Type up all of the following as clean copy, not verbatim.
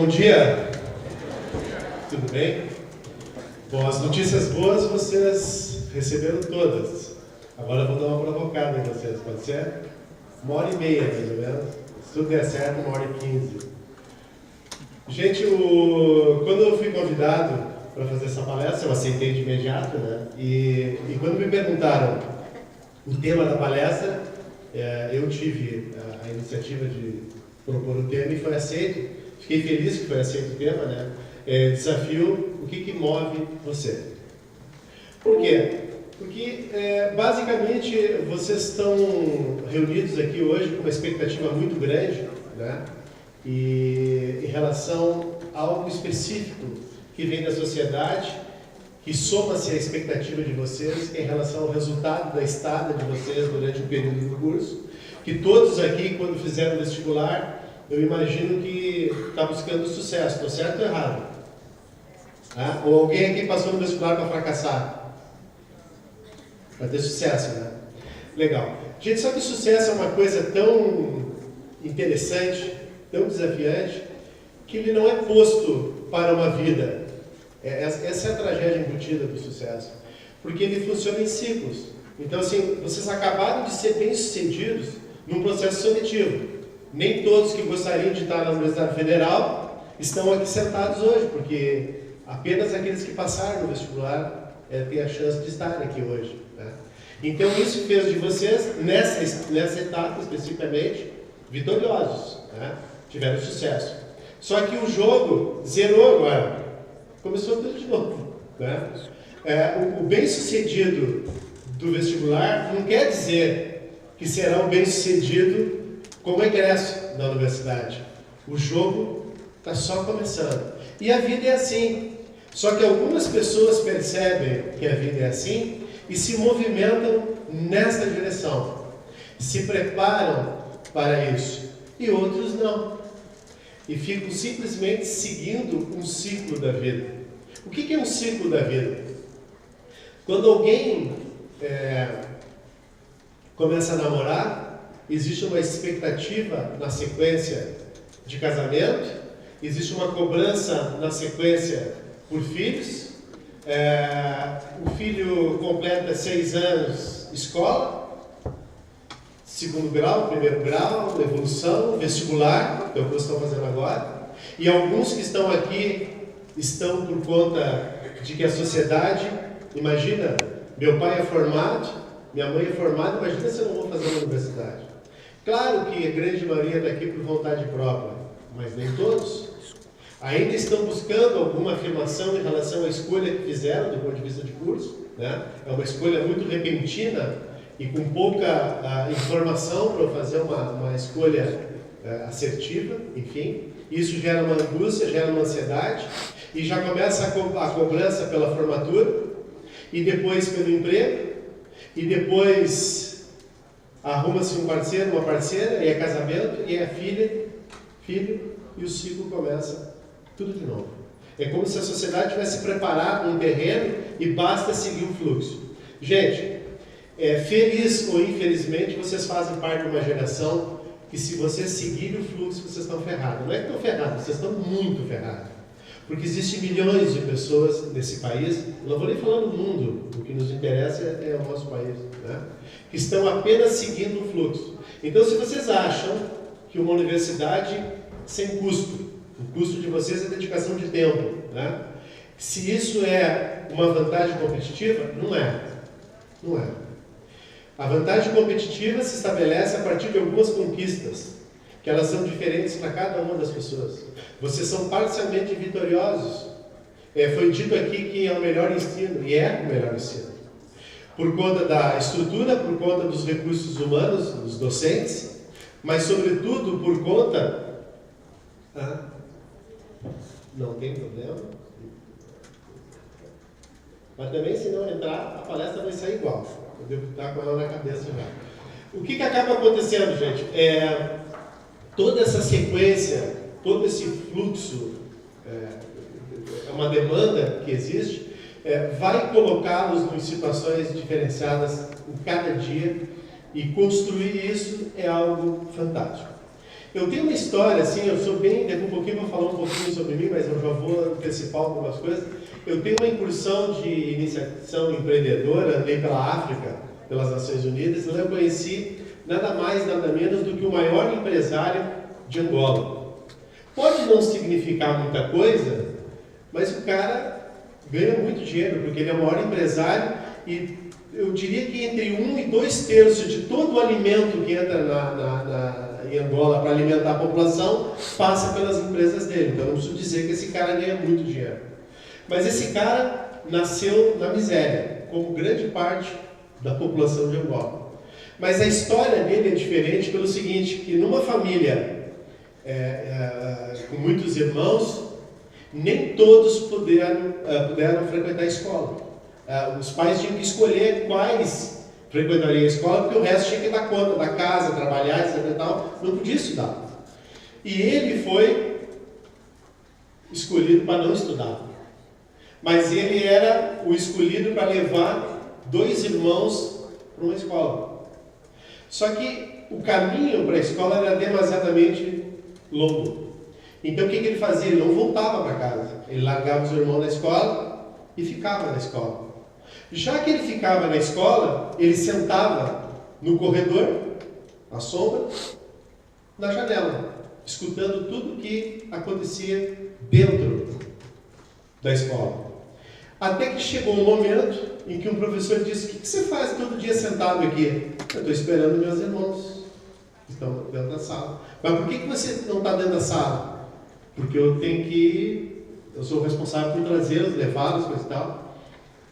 Bom dia! Tudo bem? Bom, as notícias boas vocês receberam todas. Agora eu vou dar uma provocada em vocês, pode ser? 1h30 mais ou menos. Se tudo der certo, 1h15. Gente, quando eu fui convidado para fazer essa palestra, eu aceitei de imediato, né? E quando me perguntaram o tema da palestra, eu tive a iniciativa de propor o tema e foi aceito. Fiquei feliz que foi aceito o tema, né? Desafio, o que move você? Por quê? Porque, basicamente, vocês estão reunidos aqui hoje com uma expectativa muito grande, né? E em relação a algo específico que vem da sociedade, que soma-se à expectativa de vocês em relação ao resultado da estada de vocês durante o período do curso, que todos aqui, quando fizeram vestibular, eu imagino que está buscando sucesso. Estou certo ou errado? Ou alguém aqui passou no vestibular para fracassar? Para ter sucesso, né? Legal. Gente, só que o sucesso é uma coisa tão interessante, tão desafiante, que ele não é posto para uma vida. Essa é a tragédia embutida do sucesso. Porque ele funciona em ciclos. Então, assim, vocês acabaram de ser bem-sucedidos num processo seletivo. Nem todos que gostariam de estar na Universidade Federal estão aqui sentados hoje, porque apenas aqueles que passaram no vestibular têm a chance de estar aqui hoje, né? Então, isso fez de vocês, nessa etapa especificamente, vitoriosos, né? Tiveram sucesso. Só que o jogo zerou agora. Começou tudo de novo, né? O bem-sucedido do vestibular não quer dizer que será um bem-sucedido como egresso da universidade. O jogo está só começando. E a vida é assim. Só que algumas pessoas percebem que a vida é assim e se movimentam nessa direção. Se preparam para isso. E outros não. E ficam simplesmente seguindo um ciclo da vida. O que é um ciclo da vida? Quando alguém começa a namorar, existe uma expectativa na sequência de casamento, existe uma cobrança na sequência por filhos, o filho completa 6 anos escola, segundo grau, primeiro grau, evolução, vestibular, que é o que estão fazendo agora, e alguns que estão aqui estão por conta de que a sociedade, imagina, meu pai é formado, minha mãe é formada, imagina se eu não vou fazer uma universidade. Claro que a grande maioria está aqui por vontade própria, mas nem todos. Ainda estão buscando alguma afirmação em relação à escolha que fizeram do ponto de vista de curso, né? É uma escolha muito repentina e com pouca informação para fazer uma escolha assertiva, enfim. Isso gera uma angústia, gera uma ansiedade e já começa a cobrança pela formatura e depois pelo emprego e depois arruma-se um parceiro, uma parceira, e é casamento, e é filho, e o ciclo começa tudo de novo. É como se a sociedade tivesse preparado um terreno e basta seguir o fluxo. Gente, feliz ou infelizmente, vocês fazem parte de uma geração que, se vocês seguirem o fluxo, vocês estão ferrados. Não é que estão ferrados, vocês estão muito ferrados. Porque existem milhões de pessoas nesse país, não vou nem falar no mundo, o que nos interessa é o nosso país, né? Que estão apenas seguindo o fluxo. Então, se vocês acham que uma universidade sem custo, o custo de vocês é dedicação de tempo, né? Se isso é uma vantagem competitiva, não é. Não é. A vantagem competitiva se estabelece a partir de algumas conquistas, que elas são diferentes para cada uma das pessoas. Vocês são parcialmente vitoriosos. Foi dito aqui que é o melhor ensino, e é o melhor ensino. Por conta da estrutura, por conta dos recursos humanos, dos docentes, mas sobretudo por conta... não tem problema. Mas também, se não entrar, a palestra vai sair igual. Eu devo estar com ela na cabeça já. O que acaba acontecendo, gente? Toda essa sequência, todo esse fluxo, é uma demanda que existe, vai colocá-los em situações diferenciadas em cada dia, e construir isso é algo fantástico. Eu tenho uma história, assim, eu sou bem, daqui um pouquinho vou falar um pouquinho sobre mim, mas eu já vou antecipar algumas coisas. Eu tenho uma incursão de iniciação empreendedora, andei pela África, pelas Nações Unidas, e lá eu conheci nada mais, nada menos do que o maior empresário de Angola. Pode não significar muita coisa, mas o cara ganha muito dinheiro, porque ele é o maior empresário e eu diria que entre 1 e 2 terços de todo o alimento que entra em Angola para alimentar a população passa pelas empresas dele. Então não preciso dizer que esse cara ganha muito dinheiro. Mas esse cara nasceu na miséria, como grande parte da população de Angola. Mas a história dele é diferente pelo seguinte, que numa família com muitos irmãos, nem todos puderam frequentar a escola. Os pais tinham que escolher quais frequentariam a escola, porque o resto tinha que dar conta da casa, trabalhar, etc. E tal, não podia estudar. E ele foi escolhido para não estudar. Mas ele era o escolhido para levar 2 irmãos para uma escola. Só que o caminho para a escola era demasiadamente longo. Então o que ele fazia? Ele não voltava para casa. Ele largava os irmãos na escola e ficava na escola. Já que ele ficava na escola, ele sentava no corredor, à sombra, na janela, escutando tudo o que acontecia dentro da escola. Até que chegou um momento em que um professor disse: "O que você faz todo dia sentado aqui?" "Eu estou esperando meus irmãos que estão dentro da sala." "Mas por que você não está dentro da sala?" "Porque eu sou responsável por trazê-los, levá-los, coisa e tal."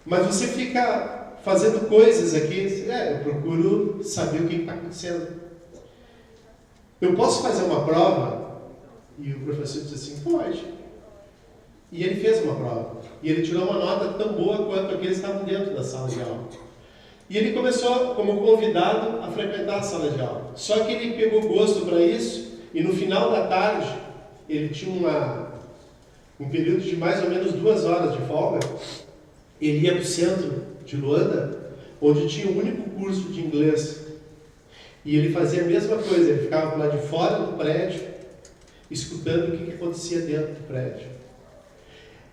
"Mas você fica fazendo coisas aqui?" "Eu procuro saber o que está acontecendo." "Eu posso fazer uma prova?" E o professor disse assim: "Pode." E ele fez uma prova. E ele tirou uma nota tão boa quanto aqueles que estavam dentro da sala de aula. E ele começou, como convidado, a frequentar a sala de aula. Só que ele pegou gosto para isso, e no final da tarde, ele tinha um período de mais ou menos 2 horas de folga. Ele ia para o centro de Luanda, onde tinha o único curso de inglês. E ele fazia a mesma coisa, ele ficava lá de fora do prédio, escutando o que acontecia dentro do prédio.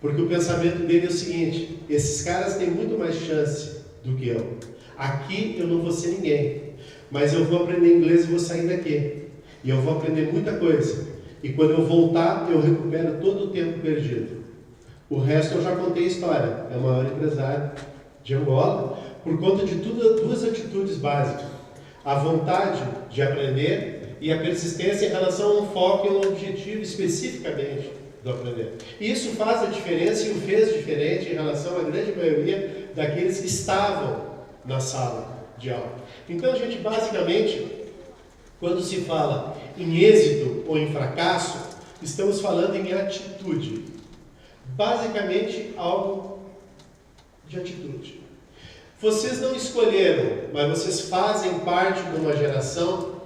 Porque o pensamento dele é o seguinte: esses caras têm muito mais chance do que eu. Aqui eu não vou ser ninguém, mas eu vou aprender inglês e vou sair daqui. E eu vou aprender muita coisa. E quando eu voltar, eu recupero todo o tempo perdido. O resto eu já contei a história. É o maior empresário de Angola, por conta de 2 atitudes básicas: a vontade de aprender e a persistência em relação a um foco e um objetivo especificamente do aprender. Isso faz a diferença e o fez diferente em relação à grande maioria daqueles que estavam na sala de aula. Então, gente, basicamente, quando se fala em êxito ou em fracasso, estamos falando em atitude. Basicamente, algo de atitude. Vocês não escolheram, mas vocês fazem parte de uma geração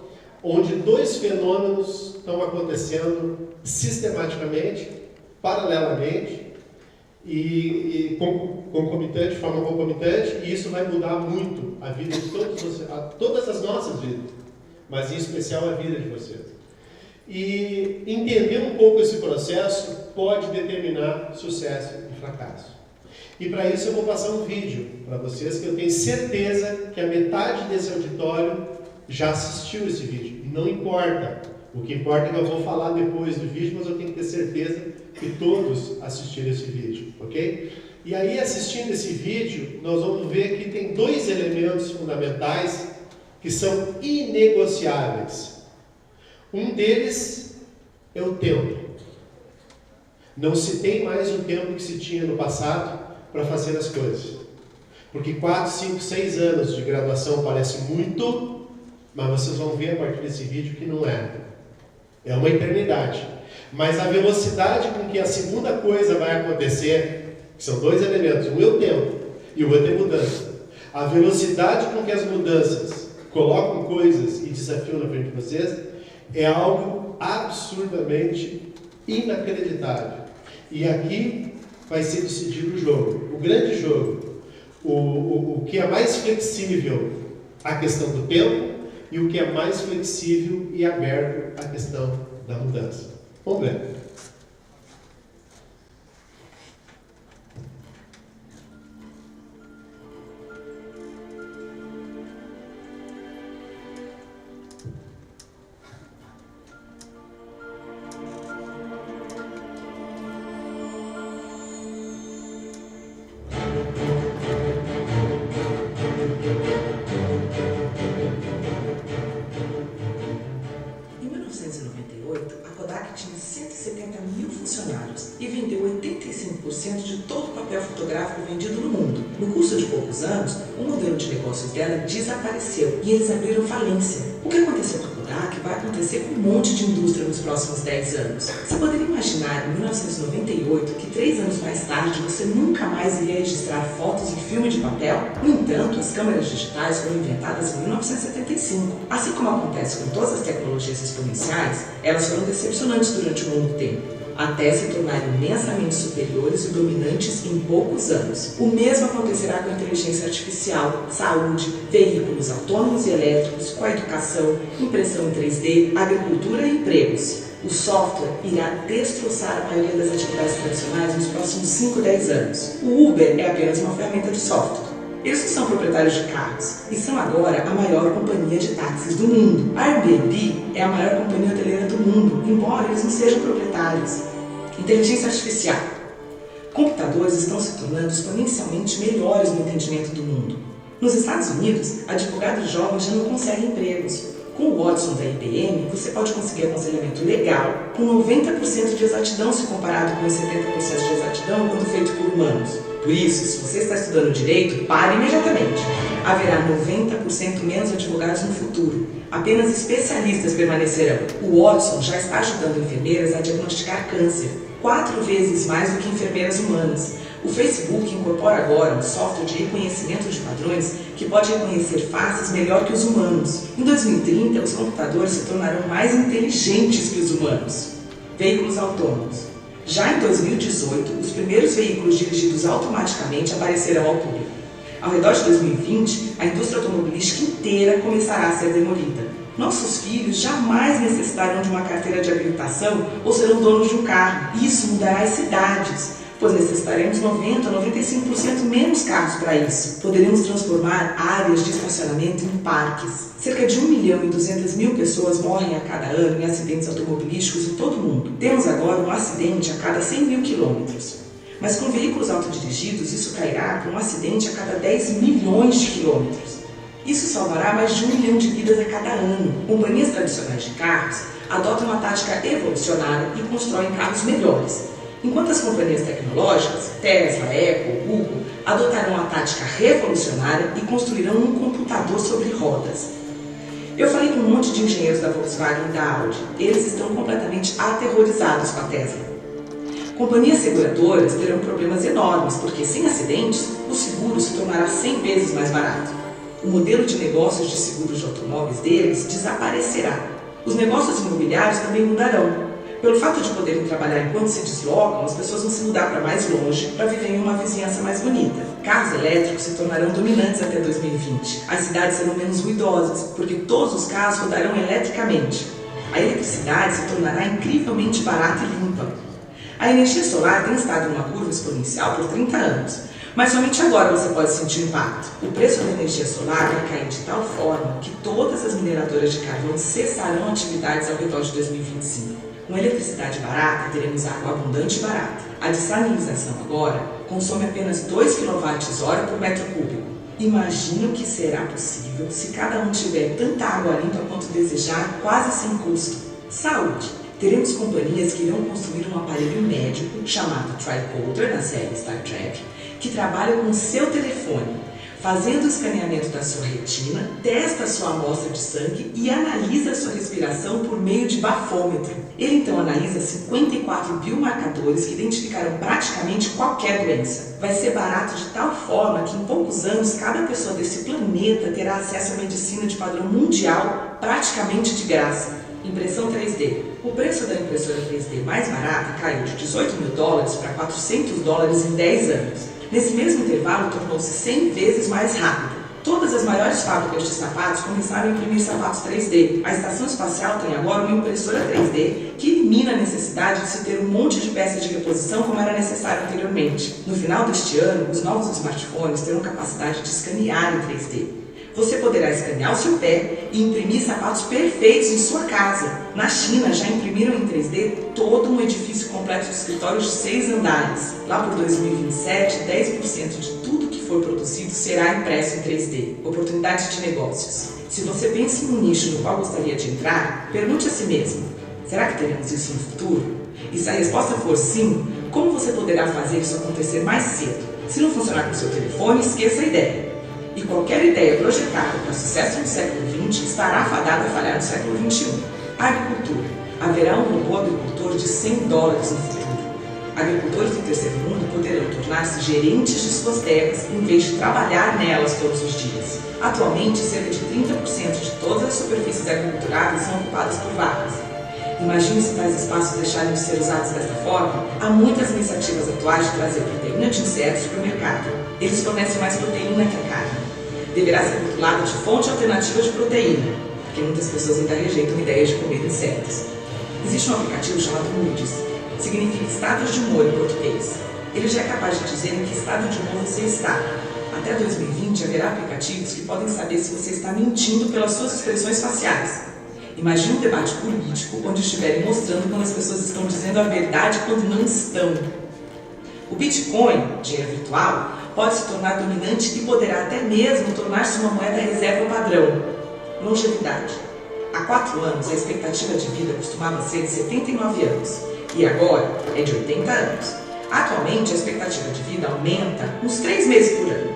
onde 2 fenômenos estão acontecendo sistematicamente, paralelamente e concomitante, de forma concomitante, e isso vai mudar muito a vida de todas as nossas vidas, mas em especial a vida de vocês. E entender um pouco esse processo pode determinar sucesso e fracasso. E para isso eu vou passar um vídeo para vocês, que eu tenho certeza que a metade desse auditório já assistiu esse vídeo. Não importa. O que importa é que eu vou falar depois do vídeo, mas eu tenho que ter certeza que todos assistiram esse vídeo, ok? E aí, assistindo esse vídeo, nós vamos ver que tem 2 elementos fundamentais que são inegociáveis. Um deles é o tempo. Não se tem mais o tempo que se tinha no passado para fazer as coisas. Porque 4, 5, 6 anos de graduação parece muito, mas vocês vão ver a partir desse vídeo que não é. É uma eternidade. Mas a velocidade com que a segunda coisa vai acontecer, que são 2 elementos, um é o tempo e o outro é mudança. A velocidade com que as mudanças colocam coisas e desafiam na frente de vocês é algo absurdamente inacreditável. E aqui vai ser decidido o jogo, o grande jogo. O que é mais flexível, a questão do tempo, e o que é mais flexível e aberto à questão da mudança. Vamos ver. Em 1998, a Kodak tinha 170 mil funcionários e vendeu 85% de todo o papel fotográfico vendido no mundo. No curso de poucos anos, o modelo de negócios dela desapareceu e eles abriram falência. O que aconteceu com a Kodak vai acontecer com um monte de indústria nos próximos 10 anos. Você poderia imaginar, em 1998, que 3 anos mais tarde você nunca mais iria registrar fotos em filme de papel? No entanto, as câmeras digitais foram inventadas em 1975. Assim como acontece com todas as tecnologias exponenciais, elas foram decepcionantes durante um longo tempo, até se tornarem imensamente superiores e dominantes em poucos anos. O mesmo acontecerá com a inteligência artificial, saúde, veículos autônomos e elétricos, com a educação, impressão em 3D, agricultura e empregos. O software irá destroçar a maioria das atividades tradicionais nos próximos 5 a 10 anos. O Uber é apenas uma ferramenta de software. Eles não são proprietários de carros e são agora a maior companhia de táxis do mundo. A Airbnb é a maior companhia hoteleira do mundo, embora eles não sejam proprietários. Inteligência artificial. Computadores estão se tornando exponencialmente melhores no entendimento do mundo. Nos Estados Unidos, advogados jovens já não conseguem empregos. Com o Watson da IBM, você pode conseguir aconselhamento legal com 90% de exatidão se comparado com os 70% de exatidão quando feito por humanos. Por isso, se você está estudando direito, pare imediatamente. Haverá 90% menos advogados no futuro. Apenas especialistas permanecerão. O Watson já está ajudando enfermeiras a diagnosticar câncer, 4 vezes mais do que enfermeiras humanas. O Facebook incorpora agora um software de reconhecimento de padrões que pode reconhecer faces melhor que os humanos. Em 2030, os computadores se tornarão mais inteligentes que os humanos. Veículos autônomos. Já em 2018, os primeiros veículos dirigidos automaticamente aparecerão ao público. Ao redor de 2020, a indústria automobilística inteira começará a ser demolida. Nossos filhos jamais necessitarão de uma carteira de habilitação ou serão donos de um carro. Isso mudará as cidades, pois necessitaremos 90 a 95% menos carros para isso. Poderemos transformar áreas de estacionamento em parques. Cerca de 1.200.000 pessoas morrem a cada ano em acidentes automobilísticos em todo o mundo. Temos agora um acidente a cada 100.000 quilômetros. Mas com veículos autodirigidos, isso cairá para um acidente a cada 10 milhões de quilômetros. Isso salvará mais de 1 milhão de vidas a cada ano. Companhias tradicionais de carros adotam uma tática evolucionária e constroem carros melhores, enquanto as companhias tecnológicas, Tesla, Apple, Google, adotarão a tática revolucionária e construirão um computador sobre rodas. Eu falei com um monte de engenheiros da Volkswagen e da Audi. Eles estão completamente aterrorizados com a Tesla. Companhias seguradoras terão problemas enormes, porque sem acidentes, o seguro se tornará 100 vezes mais barato. O modelo de negócios de seguros de automóveis deles desaparecerá. Os negócios imobiliários também mudarão. Pelo fato de poderem trabalhar enquanto se deslocam, as pessoas vão se mudar para mais longe para viver em uma vizinhança mais bonita. Carros elétricos se tornarão dominantes até 2020. As cidades serão menos ruidosas, porque todos os carros rodarão eletricamente. A eletricidade se tornará incrivelmente barata e limpa. A energia solar tem estado em uma curva exponencial por 30 anos, mas somente agora você pode sentir o impacto. O preço da energia solar vai cair de tal forma que todas as mineradoras de carvão cessarão atividades ao redor de 2025. Com eletricidade barata, teremos água abundante e barata. A dessalinização agora consome apenas 2 kWh por metro cúbico. Imagina o que será possível se cada um tiver tanta água limpa quanto desejar, quase sem custo. Saúde. Teremos companhias que irão construir um aparelho médico chamado Tricorder, na série Star Trek, que trabalha com o seu telefone, fazendo o escaneamento da sua retina, testa a sua amostra de sangue e analisa a sua respiração por meio de bafômetro. Ele então analisa 54 biomarcadores que identificarão praticamente qualquer doença. Vai ser barato de tal forma que em poucos anos cada pessoa desse planeta terá acesso à medicina de padrão mundial praticamente de graça. Impressão 3D. O preço da impressora 3D mais barata caiu de $18 mil para $400 em 10 anos. Nesse mesmo intervalo, tornou-se 100 vezes mais rápido. Todas as maiores fábricas de sapatos começaram a imprimir sapatos 3D. A Estação Espacial tem agora uma impressora 3D que elimina a necessidade de se ter um monte de peças de reposição como era necessário anteriormente. No final deste ano, os novos smartphones terão capacidade de escanear em 3D. Você poderá escanear o seu pé e imprimir sapatos perfeitos em sua casa. Na China, já imprimiram em 3D todo um edifício completo de escritórios de 6 andares. Lá por 2027, 10% de tudo que for produzido será impresso em 3D. Oportunidades de negócios. Se você pensa em um nicho no qual gostaria de entrar, pergunte a si mesmo: será que teremos isso no futuro? E se a resposta for sim, como você poderá fazer isso acontecer mais cedo? Se não funcionar com o seu telefone, esqueça a ideia. E qualquer ideia projetada para sucesso no século XX estará fadada a falhar no século XXI. Agricultura. Haverá um robô agricultor de $100 no futuro. Agricultores do terceiro mundo poderão tornar-se gerentes de suas terras em vez de trabalhar nelas todos os dias. Atualmente, cerca de 30% de todas as superfícies agriculturáveis são ocupadas por vacas. Imagine se tais espaços deixarem de ser usados desta forma. Há muitas iniciativas atuais de trazer proteína de insetos para o mercado. Eles fornecem mais proteína que a carne. Deverá ser rotulada de fonte alternativa de proteína, porque muitas pessoas ainda rejeitam ideias de comer insetos. Existe um aplicativo chamado Moody's, significa status de humor em português. Ele já é capaz de dizer em que estado de humor você está. Até 2020 haverá aplicativos que podem saber se você está mentindo pelas suas expressões faciais. Imagine um debate político onde estiverem mostrando quando as pessoas estão dizendo a verdade quando não estão. O Bitcoin, dinheiro virtual, pode se tornar dominante e poderá até mesmo tornar-se uma moeda reserva padrão. Longevidade. Há 4 anos, a expectativa de vida costumava ser de 79 anos e agora é de 80 anos. Atualmente, a expectativa de vida aumenta uns 3 meses por ano.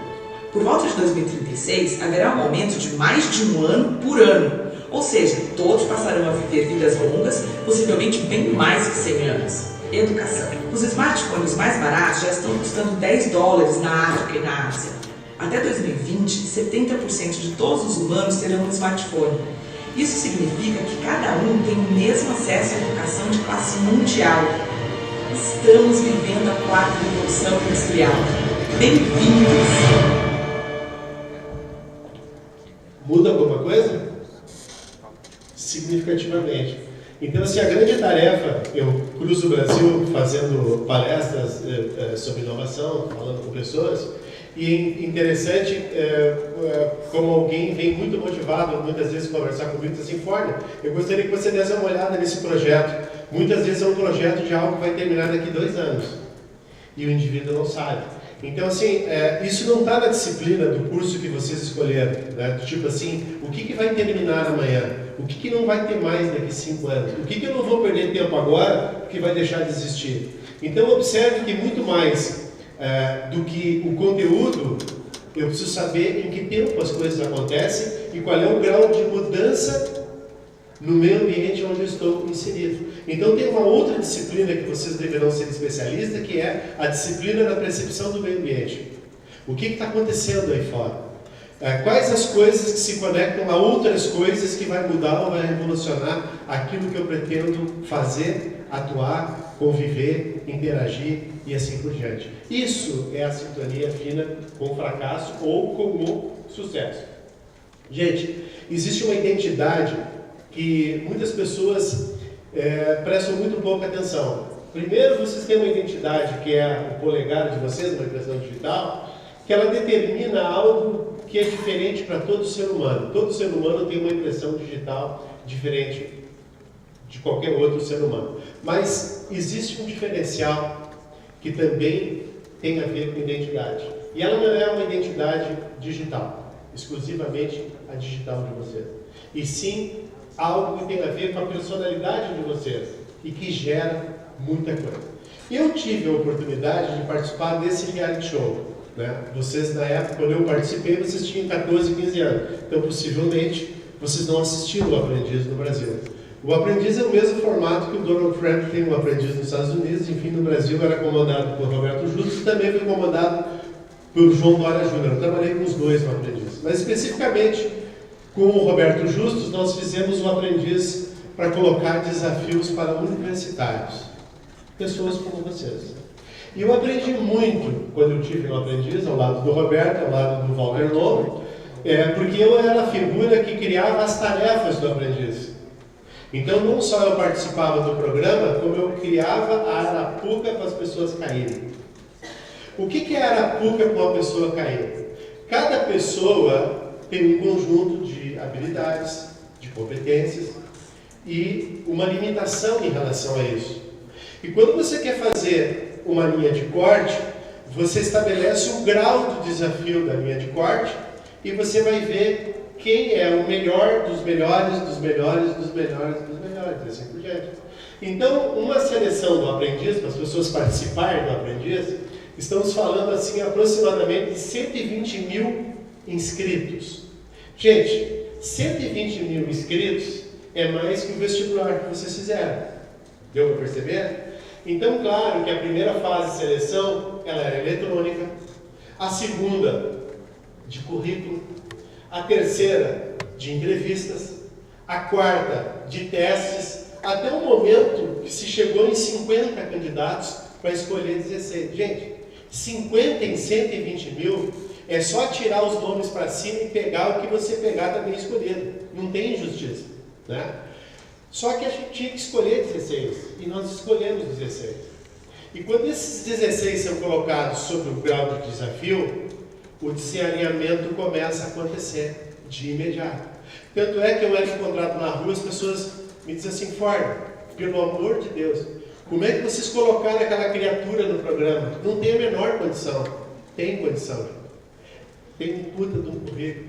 Por volta de 2036, haverá um aumento de mais de 1 ano por ano. Ou seja, todos passarão a viver vidas longas, possivelmente bem mais que 100 anos. Educação. Os smartphones mais baratos já estão custando $10 na África e na Ásia. Até 2020, 70% de todos os humanos terão um smartphone. Isso significa que cada um tem o mesmo acesso à educação de classe mundial. Estamos vivendo a 4ª revolução industrial. Bem-vindos! Muda alguma coisa? Significativamente. Então, assim, a grande tarefa, eu cruzo o Brasil fazendo palestras sobre inovação, falando com pessoas, e é interessante como alguém vem muito motivado, muitas vezes, conversar comigo, diz assim: Forne, eu gostaria que você desse uma olhada nesse projeto. Muitas vezes é um projeto de algo que vai terminar daqui 2 anos, e o indivíduo não sabe. Então, assim, isso não está na disciplina do curso que vocês escolheram, né? Tipo assim, o que vai terminar amanhã? O que não vai ter mais daqui 5 anos? O que eu não vou perder tempo agora que vai deixar de existir? Então, observe que muito mais do que o conteúdo, eu preciso saber em que tempo as coisas acontecem e qual é o grau de mudança no meio ambiente onde eu estou inserido. Então tem uma outra disciplina que vocês deverão ser especialistas, que é a disciplina da percepção do meio ambiente. O que está acontecendo aí fora? Quais as coisas que se conectam a outras coisas que vai mudar ou vai revolucionar aquilo que eu pretendo fazer, atuar, conviver, interagir e assim por diante. Isso é a sintonia fina com o fracasso ou com o sucesso. Gente, existe uma identidade que muitas pessoas prestam muito pouca atenção. Primeiro, vocês têm uma identidade que é o polegar de vocês, uma impressão digital, que ela determina algo que é diferente para todo ser humano. Todo ser humano tem uma impressão digital diferente de qualquer outro ser humano. Mas existe um diferencial que também tem a ver com identidade. E ela não é uma identidade digital, exclusivamente a digital de vocês. E sim algo que tem a ver com a personalidade de vocês e que gera muita coisa. Eu tive a oportunidade de participar desse reality show, né? Vocês, na época, quando eu participei, vocês tinham 14, 15 anos. Então, possivelmente, vocês não assistiram o Aprendiz no Brasil. O Aprendiz é o mesmo formato que o Donald Trump tem o Aprendiz nos Estados Unidos. Enfim, no Brasil era comandado por Roberto Justus e também foi comandado por João Dória Júnior. Eu trabalhei com os dois no Aprendiz. Mas, especificamente, com o Roberto Justus, nós fizemos um Aprendiz para colocar desafios para universitários. Pessoas como vocês. E eu aprendi muito quando eu tive um Aprendiz, ao lado do Roberto, ao lado do Walter Lobo, Porque eu era a figura que criava as tarefas do aprendiz. Então, não só eu participava do programa, como eu criava a arapuca para as pessoas caírem. O que é a arapuca para uma pessoa cair? Cada pessoa tem um conjunto de habilidades, de competências e uma limitação em relação a isso. E quando você quer fazer uma linha de corte, você estabelece um grau do desafio da linha de corte e você vai ver quem é o melhor dos melhores, dos melhores, dos melhores, dos melhores, e assim por diante. Então, uma seleção do aprendiz, para as pessoas participarem do aprendiz, estamos falando assim aproximadamente de 120 mil inscritos. Gente, 120 mil inscritos é mais que o vestibular que vocês fizeram. Deu para perceber? Então, claro que a primeira fase de seleção, ela era eletrônica, a segunda, de currículo, a terceira, de entrevistas, a quarta, de testes, até o momento que se chegou em 50 candidatos para escolher 16. Gente, 50 em 120 mil é só tirar os nomes para cima e pegar o que você pegar também escolhido. Não tem injustiça, né? Só que a gente tinha que escolher 16, e nós escolhemos 16. E quando esses 16 são colocados sob o grau de desafio, o desalinhamento começa a acontecer de imediato. Tanto é que eu era encontrado na rua, as pessoas me dizem assim: Ford, pelo amor de Deus, como é que vocês colocaram aquela criatura no programa? Não tem a menor condição. Tem condição. Tem um puta de um currículo,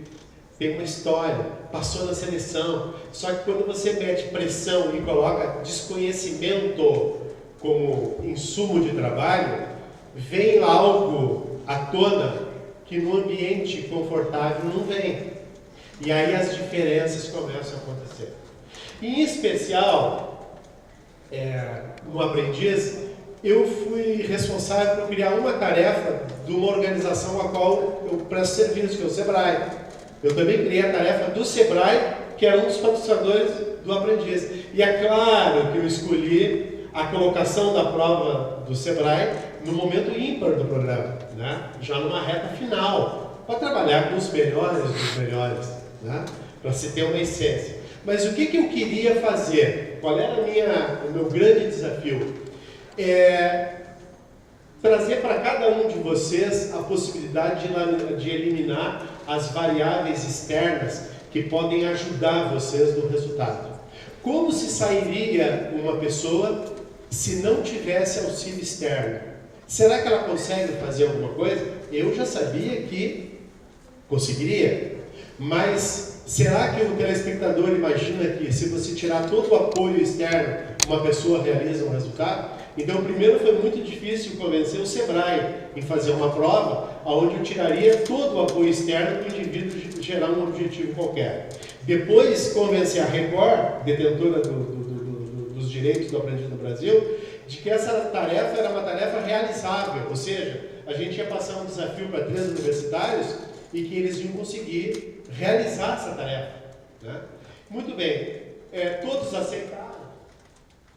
tem uma história, passou na seleção. Só que quando você mete pressão e coloca desconhecimento como insumo de trabalho, vem algo à tona que no ambiente confortável não vem. E aí as diferenças começam a acontecer. Em especial, no aprendiz, eu fui responsável por criar uma tarefa de uma organização a qual eu presto serviço, que é o Sebrae. Eu também criei a tarefa do Sebrae, que era um dos patrocinadores do aprendiz. E é claro que eu escolhi a colocação da prova do Sebrae no momento ímpar do programa, né? Já numa reta final, para trabalhar com os melhores dos melhores, né? Para se ter uma essência. Mas o que eu queria fazer? Qual era o meu grande desafio? Trazer para cada um de vocês a possibilidade de eliminar as variáveis externas que podem ajudar vocês no resultado. Como se sairia uma pessoa se não tivesse auxílio externo? Será que ela consegue fazer alguma coisa? Eu já sabia que conseguiria, mas será que o telespectador imagina que se você tirar todo o apoio externo, uma pessoa realiza um resultado? Então, primeiro foi muito difícil convencer o Sebrae em fazer uma prova onde eu tiraria todo o apoio externo para o indivíduo gerar um objetivo qualquer. Depois, convencer a Record, detentora dos direitos do aprendiz no Brasil, de que essa tarefa era uma tarefa realizável, ou seja, a gente ia passar um desafio para 3 universitários e que eles iam conseguir realizar essa tarefa, né? Muito bem, todos aceitaram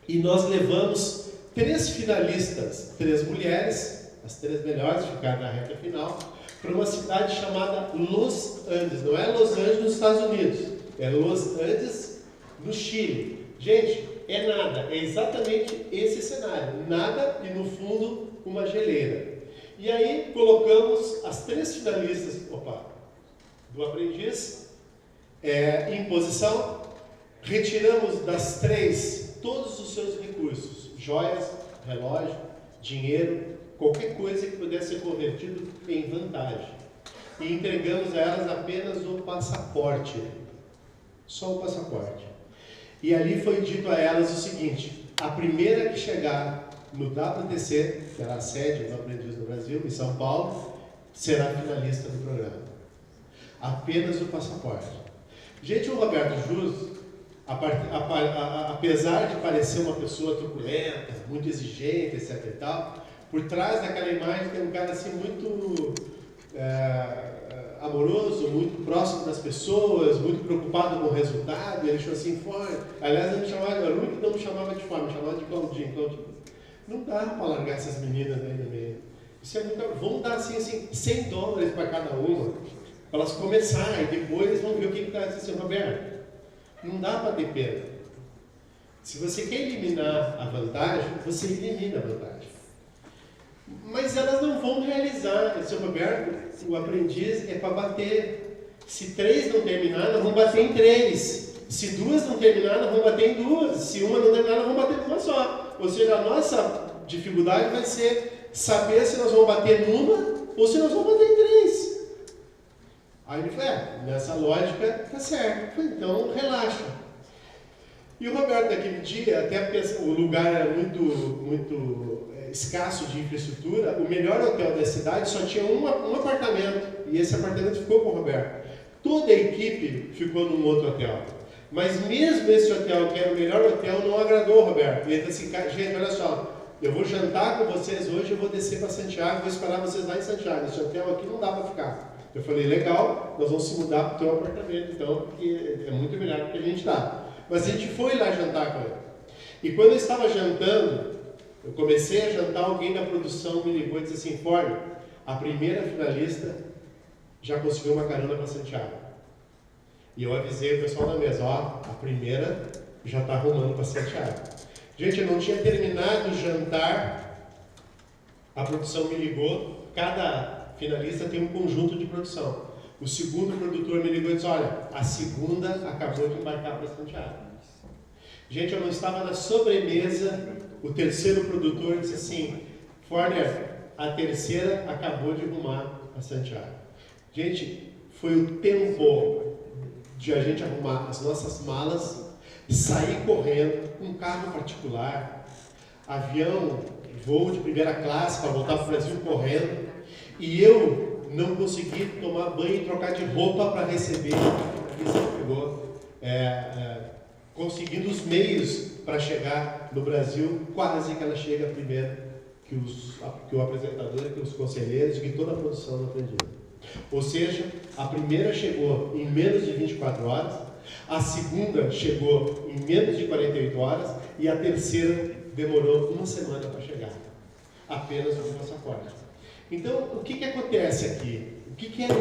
e nós levamos 3 finalistas, 3 mulheres, as 3 melhores ficaram na reta final, para uma cidade chamada Los Andes. Não é Los Angeles nos Estados Unidos, é Los Andes no Chile. Gente, é nada, é exatamente esse cenário, nada e no fundo uma geleira. E aí colocamos as 3 finalistas do aprendiz em posição, retiramos das 3 todos os seus recursos, joias, relógio, dinheiro, qualquer coisa que pudesse ser convertido em vantagem. E entregamos a elas apenas o passaporte, só o passaporte. E ali foi dito a elas o seguinte: a primeira que chegar no WTC, que era a sede do Aprendiz do Brasil, em São Paulo, será finalista do programa. Apenas o passaporte. Gente, o Roberto Jus, apesar de parecer uma pessoa truculenta, muito exigente, etc e tal, por trás daquela imagem tem um cara assim muito amoroso, muito próximo das pessoas, muito preocupado com o resultado. Ele achou assim, aliás, ele não me chamava de Ford, me chamava de Claudinho. Não dá para largar essas meninas aí no meio. Isso é muito. Vamos dar assim $100 para cada uma. para elas começarem, e depois vão ver o que está acontecendo. Roberto, não dá para ter pena. Se você quer eliminar a vantagem, você elimina a vantagem. Mas elas não vão realizar. Seu Roberto, o aprendiz é para bater. Se 3 não terminar, nós vamos bater em 3. Se 2 não terminar, nós vamos bater em 2. Se uma não terminar, nós vamos bater em uma só. Ou seja, a nossa dificuldade vai ser saber se nós vamos bater numa ou se nós vamos bater em 3. Aí ele falou, nessa lógica tá certo. Eu falei, então relaxa. E o Roberto, naquele dia, até o lugar era muito escasso de infraestrutura, o melhor hotel da cidade só tinha um apartamento, e esse apartamento ficou com o Roberto. Toda a equipe ficou num outro hotel. Mas mesmo esse hotel, que era o melhor hotel, não agradou o Roberto. E ele disse assim, gente, olha só, eu vou jantar com vocês hoje, eu vou descer para Santiago, vou esperar vocês lá em Santiago. Esse hotel aqui não dá para ficar. Eu falei, legal, nós vamos se mudar para o teu apartamento, então, porque é muito melhor do que a gente está. Mas a gente foi lá jantar com ele. E quando eu estava jantando, eu comecei a jantar, alguém da produção me ligou e disse assim, Ford, a primeira finalista já conseguiu uma carona para Santiago. E eu avisei o pessoal da mesa, a primeira já está arrumando para Santiago. Gente, eu não tinha terminado o jantar, a produção me ligou, cada finalista tem um conjunto de produção. O segundo produtor me ligou e disse, olha, a segunda acabou de embarcar para Santiago. Gente, eu não estava na sobremesa, o terceiro produtor disse assim, Forner, a terceira acabou de arrumar para Santiago. Gente, foi o tempo de a gente arrumar as nossas malas, sair correndo, um carro particular, avião, voo de primeira classe para voltar para o Brasil correndo, e eu não consegui tomar banho e trocar de roupa para receber a que você pegou, conseguindo os meios para chegar no Brasil, quase que ela chega primeiro que o apresentador, que os conselheiros, que toda a produção não aprendia. Ou seja, a primeira chegou em menos de 24 horas, a segunda chegou em menos de 48 horas e a terceira demorou uma semana para chegar, apenas com o passaporte. Então, o que acontece aqui? O que é a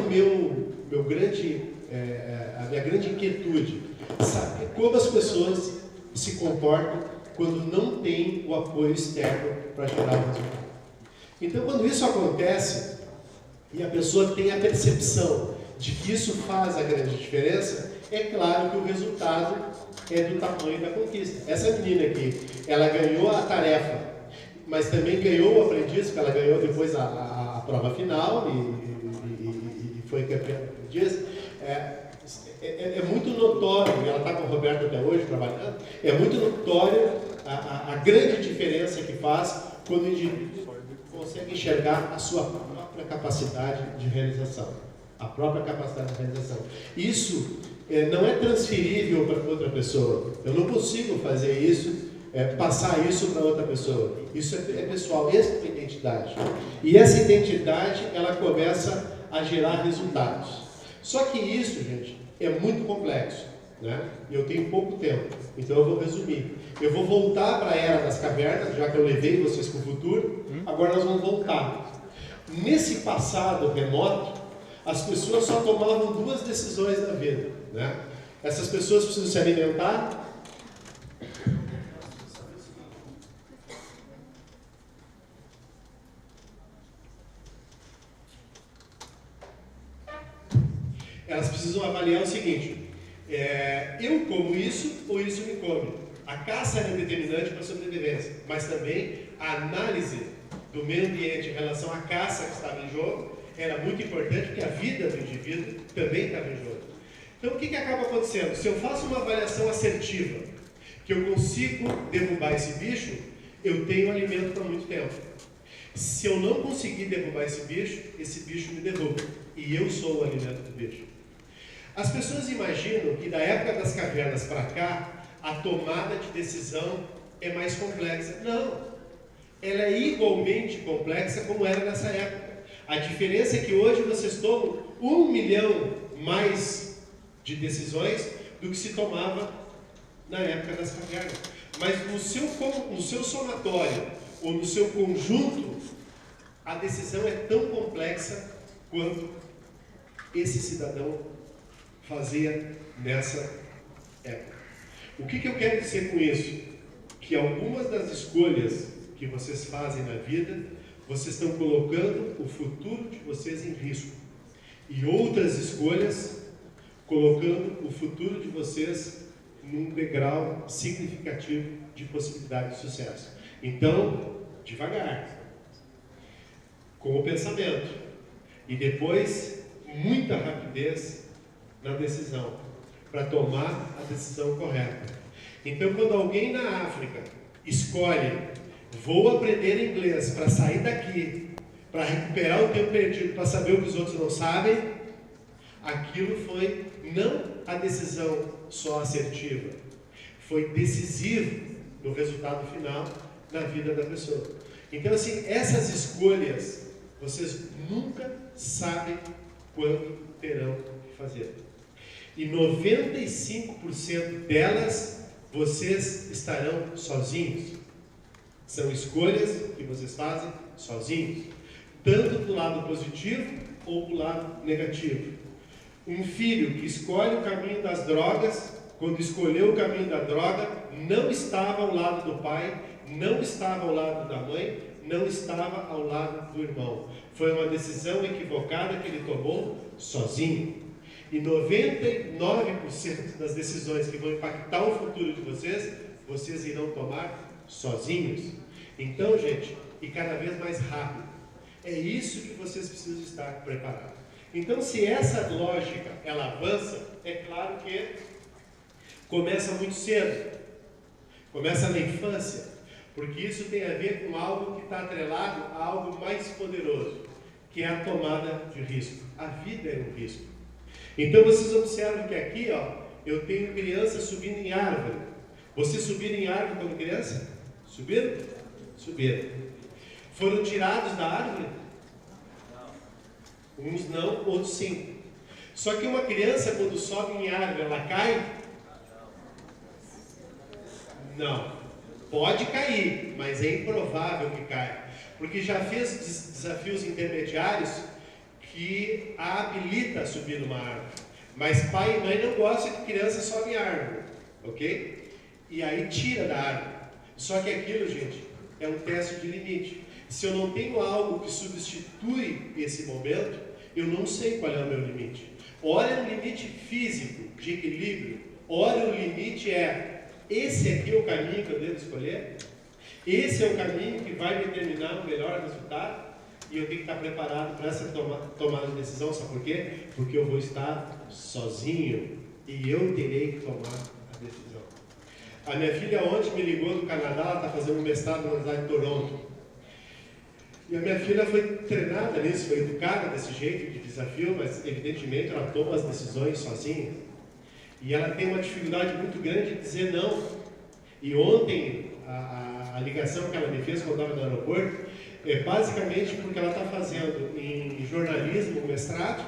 minha grande inquietude? Sabe como as pessoas se comportam quando não tem o apoio externo para gerar o resultado. Então, quando isso acontece e a pessoa tem a percepção de que isso faz a grande diferença, é claro que o resultado é do tamanho da conquista. Essa menina aqui, ela ganhou a tarefa, mas também ganhou o aprendiz, porque ela ganhou depois a prova final e foi campeã do aprendiz. É muito notório, e ela está com o Roberto até hoje trabalhando, é muito notório a grande diferença que faz quando o indivíduo consegue enxergar a sua própria capacidade de realização. A própria capacidade de realização. Isso não é transferível para outra pessoa. Eu não consigo fazer isso, passar isso para outra pessoa. Isso é pessoal, essa é a identidade. E essa identidade, ela começa a gerar resultados. Só que isso, gente, é muito complexo, né? Eu tenho pouco tempo, então eu vou resumir. Eu vou voltar para a Era das Cavernas, já que eu levei vocês para o futuro, agora nós vamos voltar. Nesse passado remoto, as pessoas só tomavam 2 decisões na vida, né? Essas pessoas precisam se alimentar. Elas precisam avaliar o seguinte, eu como isso ou isso me come. A caça é determinante para a sobrevivência, mas também a análise do meio ambiente em relação à caça que estava em jogo era muito importante, porque a vida do indivíduo também estava em jogo. Então, o que acaba acontecendo? Se eu faço uma avaliação assertiva, que eu consigo derrubar esse bicho, eu tenho alimento para muito tempo. Se eu não conseguir derrubar esse bicho me derruba. E eu sou o alimento do bicho. As pessoas imaginam que da época das cavernas para cá, a tomada de decisão é mais complexa. Não. Ela é igualmente complexa como era nessa época. A diferença é que hoje vocês tomam 1 milhão mais de decisões do que se tomava na época das cavernas. Mas no seu somatório ou no seu conjunto, a decisão é tão complexa quanto esse cidadão fazia nessa época. O que eu quero dizer com isso? Que algumas das escolhas que vocês fazem na vida, vocês estão colocando o futuro de vocês em risco. E outras escolhas, colocando o futuro de vocês num degrau significativo de possibilidade de sucesso. Então, devagar, com o pensamento, e depois muita rapidez na decisão, para tomar a decisão correta. Então, quando alguém na África escolhe, vou aprender inglês para sair daqui, para recuperar o tempo perdido, para saber o que os outros não sabem, aquilo foi não a decisão só assertiva, foi decisivo no resultado final na vida da pessoa. Então, assim, essas escolhas, vocês nunca sabem quando terão que fazer. E 95% delas, vocês estarão sozinhos. São escolhas que vocês fazem sozinhos, tanto do lado positivo ou do lado negativo. Um filho que escolhe o caminho das drogas, quando escolheu o caminho da droga, não estava ao lado do pai, não estava ao lado da mãe, não estava ao lado do irmão. Foi uma decisão equivocada que ele tomou sozinho. E 99% das decisões que vão impactar o futuro de vocês, vocês irão tomar sozinhos. Então, gente, e cada vez mais rápido. É isso que vocês precisam estar preparados. Então, se essa lógica, ela avança, é claro que começa muito cedo. Começa na infância. Porque isso tem a ver com algo que está atrelado a algo mais poderoso, que é a tomada de risco. A vida é um risco. Então, vocês observam que aqui, eu tenho crianças subindo em árvore. Vocês subiram em árvore quando criança? Subiram? Subiram. Foram tirados da árvore? Uns não, outros sim. Só que uma criança, quando sobe em árvore, ela cai? Não. Pode cair, mas é improvável que caia. Porque já fez desafios intermediários que a habilita a subir numa árvore. Mas pai e mãe não gostam que criança sobe em árvore. Ok? E aí tira da árvore. Só que aquilo, gente, é um teste de limite. Se eu não tenho algo que substitui esse momento, eu não sei qual é o meu limite. Ora é um limite físico, de equilíbrio. Ora o limite é, esse aqui é o caminho que eu devo escolher? Esse é o caminho que vai determinar o melhor resultado? E eu tenho que estar preparado para essa tomada de decisão. Sabe por quê? Porque eu vou estar sozinho e eu terei que tomar a decisão. A minha filha ontem me ligou do Canadá, ela está fazendo um mestrado na Universidade de Toronto. E a minha filha foi treinada nisso, foi educada desse jeito de desafio, mas evidentemente ela toma as decisões sozinha. E ela tem uma dificuldade muito grande de dizer não. E ontem, a ligação que ela me fez quando eu estava no aeroporto, é basicamente porque ela está fazendo em jornalismo um mestrado,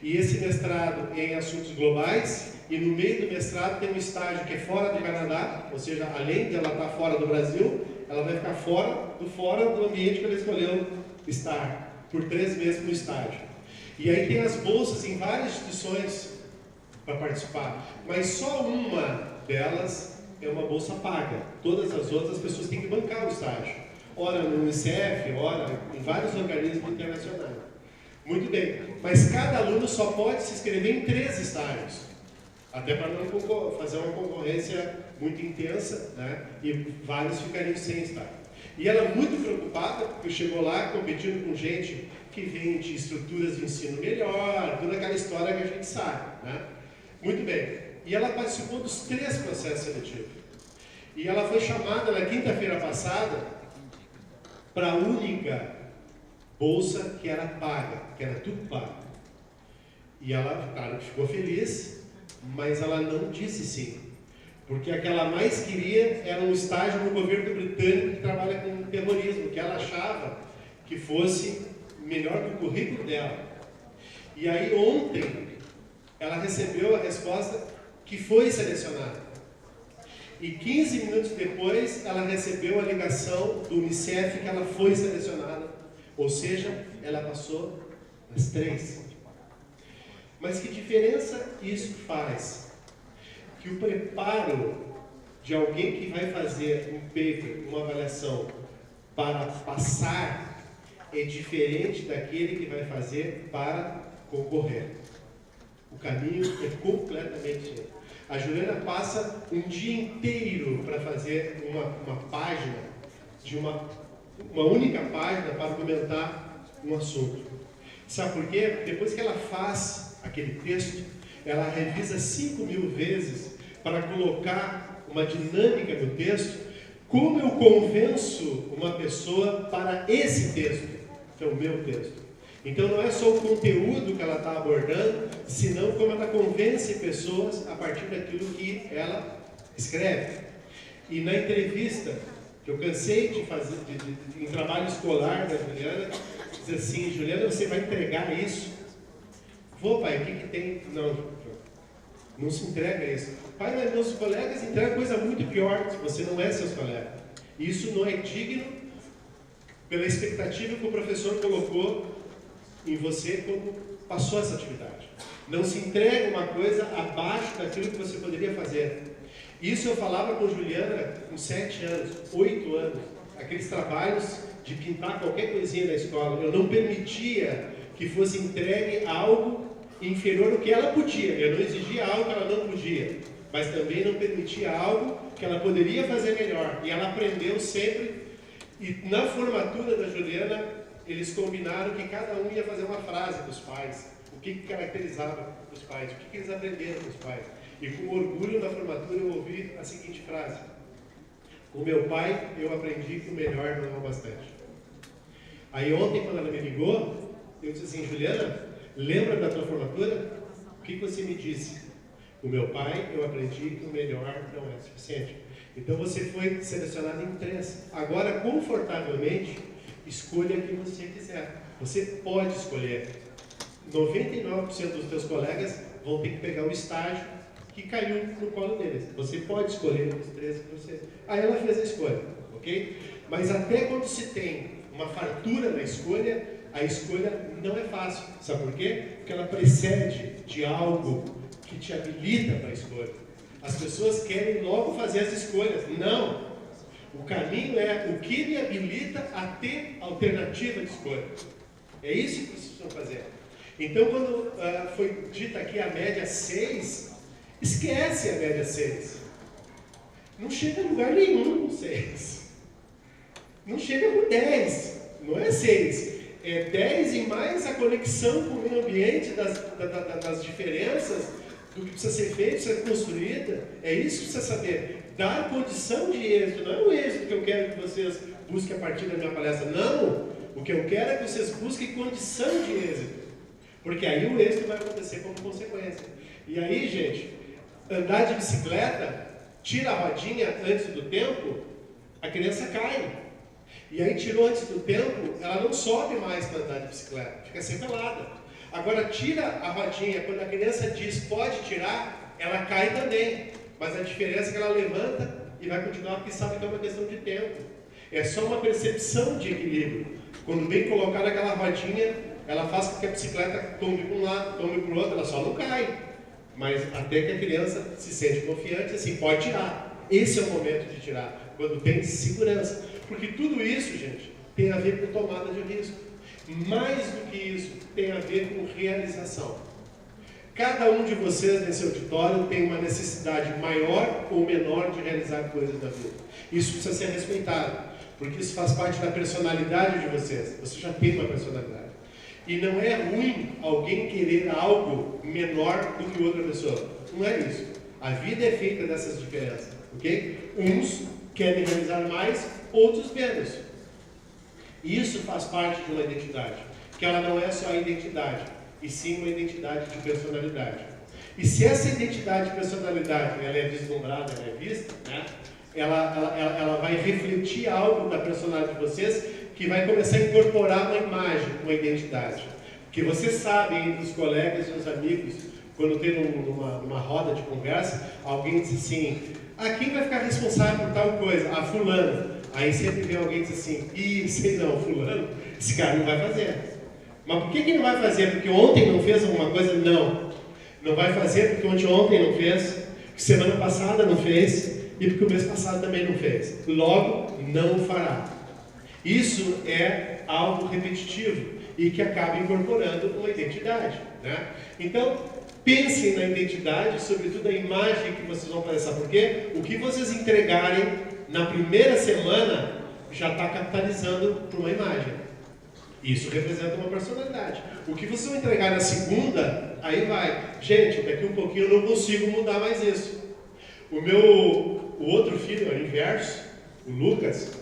e esse mestrado é em assuntos globais, e no meio do mestrado tem um estágio que é fora do Canadá, ou seja, além de ela estar fora do Brasil, ela vai ficar fora do ambiente que ela escolheu estar, por 3 meses no estágio. E aí tem as bolsas em várias instituições para participar, mas só uma delas é uma bolsa paga. Todas as outras pessoas têm que bancar o estágio. Ora no Unicef, ora em vários organismos internacionais. Muito bem, mas cada aluno só pode se inscrever em 3 estágios. Até para não fazer uma concorrência muito intensa, né? E vários ficariam sem estágio. E ela muito preocupada, porque chegou lá competindo com gente que vem de estruturas de ensino melhor, toda aquela história que a gente sabe, né? Muito bem. E ela participou dos 3 processos seletivos. E ela foi chamada na quinta-feira passada para a única bolsa que era paga, que era tudo pago. E ela, claro, ficou feliz, mas ela não disse sim. Porque a que ela mais queria era um estágio no governo britânico que trabalha com terrorismo, que ela achava que fosse melhor que o currículo dela. E aí ontem ela recebeu a resposta que foi selecionada. E 15 minutos depois ela recebeu a ligação do Unicef que ela foi selecionada. Ou seja, ela passou nas 3. Mas que diferença isso faz? Que o preparo de alguém que vai fazer um paper, uma avaliação, para passar, é diferente daquele que vai fazer para concorrer. O caminho é completamente diferente. A Juliana passa um dia inteiro para fazer uma página, de uma única página para argumentar um assunto. Sabe por quê? Depois que ela faz aquele texto, ela revisa 5.000 vezes para colocar uma dinâmica no texto. Como eu convenço uma pessoa para esse texto, que é o meu texto? Então não é só o conteúdo que ela está abordando, senão como ela convence pessoas a partir daquilo que ela escreve. E na entrevista, que eu cansei de fazer em trabalho escolar da Juliana, diz assim: Juliana, você vai entregar isso? Vou, pai, o que tem? Não se entrega isso. Pai, mas meus colegas entregam coisa muito pior, se você não é seus colegas. Isso não é digno pela expectativa que o professor colocou em você quando passou essa atividade. Não se entrega uma coisa abaixo daquilo que você poderia fazer. Isso eu falava com Juliana com 7 anos, 8 anos. Aqueles trabalhos de pintar qualquer coisinha na escola. Eu não permitia que fosse entregue algo inferior ao que ela podia. Eu não exigia algo que ela não podia, mas também não permitia algo que ela poderia fazer melhor. E ela aprendeu sempre. E na formatura da Juliana, eles combinaram que cada um ia fazer uma frase para os pais. O que caracterizava os pais, o que eles aprenderam com os pais. E com orgulho na formatura eu ouvi a seguinte frase: com meu pai eu aprendi que o melhor não é o bastante. Aí ontem, quando ela me ligou, eu disse assim: Juliana, lembra da tua formatura? O que você me disse? Com meu pai eu aprendi que o melhor não é suficiente. Então você foi selecionado em 3. Agora, confortavelmente, escolha o que você quiser. Você pode escolher. 99% dos teus colegas vão ter que pegar o estágio que caiu no colo deles. Você pode escolher os 3 que você... Aí ela fez a escolha, ok? Mas até quando se tem uma fartura na escolha, a escolha não é fácil. Sabe por quê? Porque ela precede de algo que te habilita para a escolha. As pessoas querem logo fazer as escolhas. Não! O caminho é o que me habilita a ter alternativa de escolha. É isso que vocês precisam fazer. Então, quando foi dita aqui a média 6, esquece a média 6. Não chega a lugar nenhum com 6. Não chega com 10. Não é 6. É 10 e mais a conexão com o meio ambiente, das diferenças, do que precisa ser feito, precisa ser construída. É isso que precisa saber. Dar condição de êxito. Não é o êxito que eu quero que vocês busquem a partir da minha palestra. Não! O que eu quero é que vocês busquem condição de êxito. Porque aí o êxito vai acontecer como consequência. E aí, gente, andar de bicicleta, tira a rodinha antes do tempo, a criança cai. E aí tirou antes do tempo, ela não sobe mais para andar de bicicleta, fica sequelada. Agora tira a rodinha, quando a criança diz pode tirar, ela cai também. Mas a diferença é que ela levanta e vai continuar, porque sabe que é uma questão de tempo. É só uma percepção de equilíbrio. Quando bem colocada aquela rodinha, ela faz com que a bicicleta tombe para um lado, tombe para o outro, ela só não cai. Mas até que a criança se sente confiante, assim, pode tirar. Esse é o momento de tirar, quando tem segurança. Porque tudo isso, gente, tem a ver com tomada de risco. Mais do que isso, tem a ver com realização. Cada um de vocês nesse auditório tem uma necessidade maior ou menor de realizar coisas da vida. Isso precisa ser respeitado, porque isso faz parte da personalidade de vocês. Você já tem uma personalidade. E não é ruim alguém querer algo menor do que outra pessoa. Não é isso. A vida é feita dessas diferenças, ok? Uns querem realizar mais, outros menos. Isso faz parte de uma identidade, que ela não é só a identidade, e sim uma identidade de personalidade. E se essa identidade de personalidade ela é vislumbrada, ela é vista, né? ela vai refletir algo da personalidade de vocês, que vai começar a incorporar uma imagem, uma identidade. Porque vocês sabem, entre os colegas e os amigos, quando tem numa roda de conversa, alguém diz assim: quem vai ficar responsável por tal coisa? Fulano. Aí sempre vem alguém e diz assim: sei não, fulano, esse cara não vai fazer. Mas por que não vai fazer? Porque ontem não fez alguma coisa? Não. Não vai fazer porque ontem não fez, porque semana passada não fez e porque o mês passado também não fez. Logo, não fará. Isso é algo repetitivo e que acaba incorporando uma identidade, né? Então, pensem na identidade, sobretudo a imagem que vocês vão fazer. Sabe por quê? O que vocês entregarem na primeira semana já está capitalizando para uma imagem. Isso representa uma personalidade. O que vocês vão entregar na segunda, aí vai. Gente, daqui um pouquinho eu não consigo mudar mais isso. O outro filho, é o inverso, o Lucas,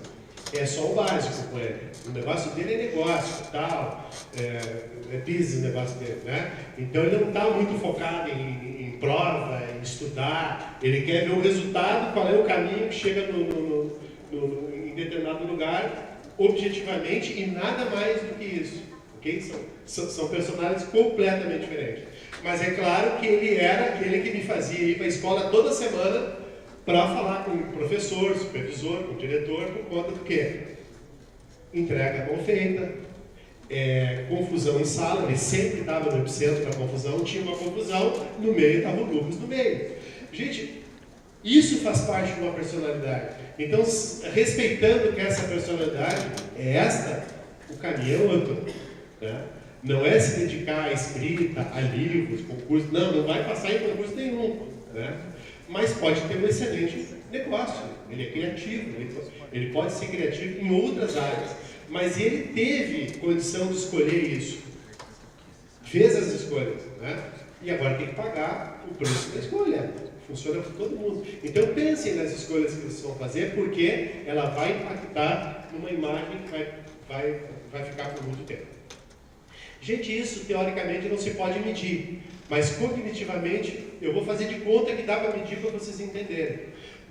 é só o básico com ele. O negócio dele é negócio, tal, é business o negócio dele, né? Então ele não está muito focado em prova, em estudar. Ele quer ver o resultado, qual é o caminho que chega em determinado lugar, objetivamente, e nada mais do que isso. Okay? São personagens completamente diferentes. Mas é claro que ele que me fazia ir para a escola toda semana para falar com o professor, supervisor, com o diretor, por conta do quê? Entrega mal feita, confusão em sala, ele sempre estava no epicentro da confusão, tinha uma confusão, no meio estava o Lucas no meio. Gente, isso faz parte de uma personalidade. Então, respeitando que essa personalidade é esta, o caminho é outro, né? Não é se dedicar à escrita, a livros, concursos, não vai passar em concurso nenhum, né? Mas pode ter um excelente negócio, ele é criativo, ele pode ser criativo em outras áreas, mas ele teve condição de escolher isso, fez as escolhas, né? E agora tem que pagar o preço da escolha. Funciona para todo mundo. Então pensem nas escolhas que vocês vão fazer, porque ela vai impactar numa imagem que vai ficar por muito tempo. Gente, isso teoricamente não se pode medir, mas cognitivamente eu vou fazer de conta que dá para medir para vocês entenderem.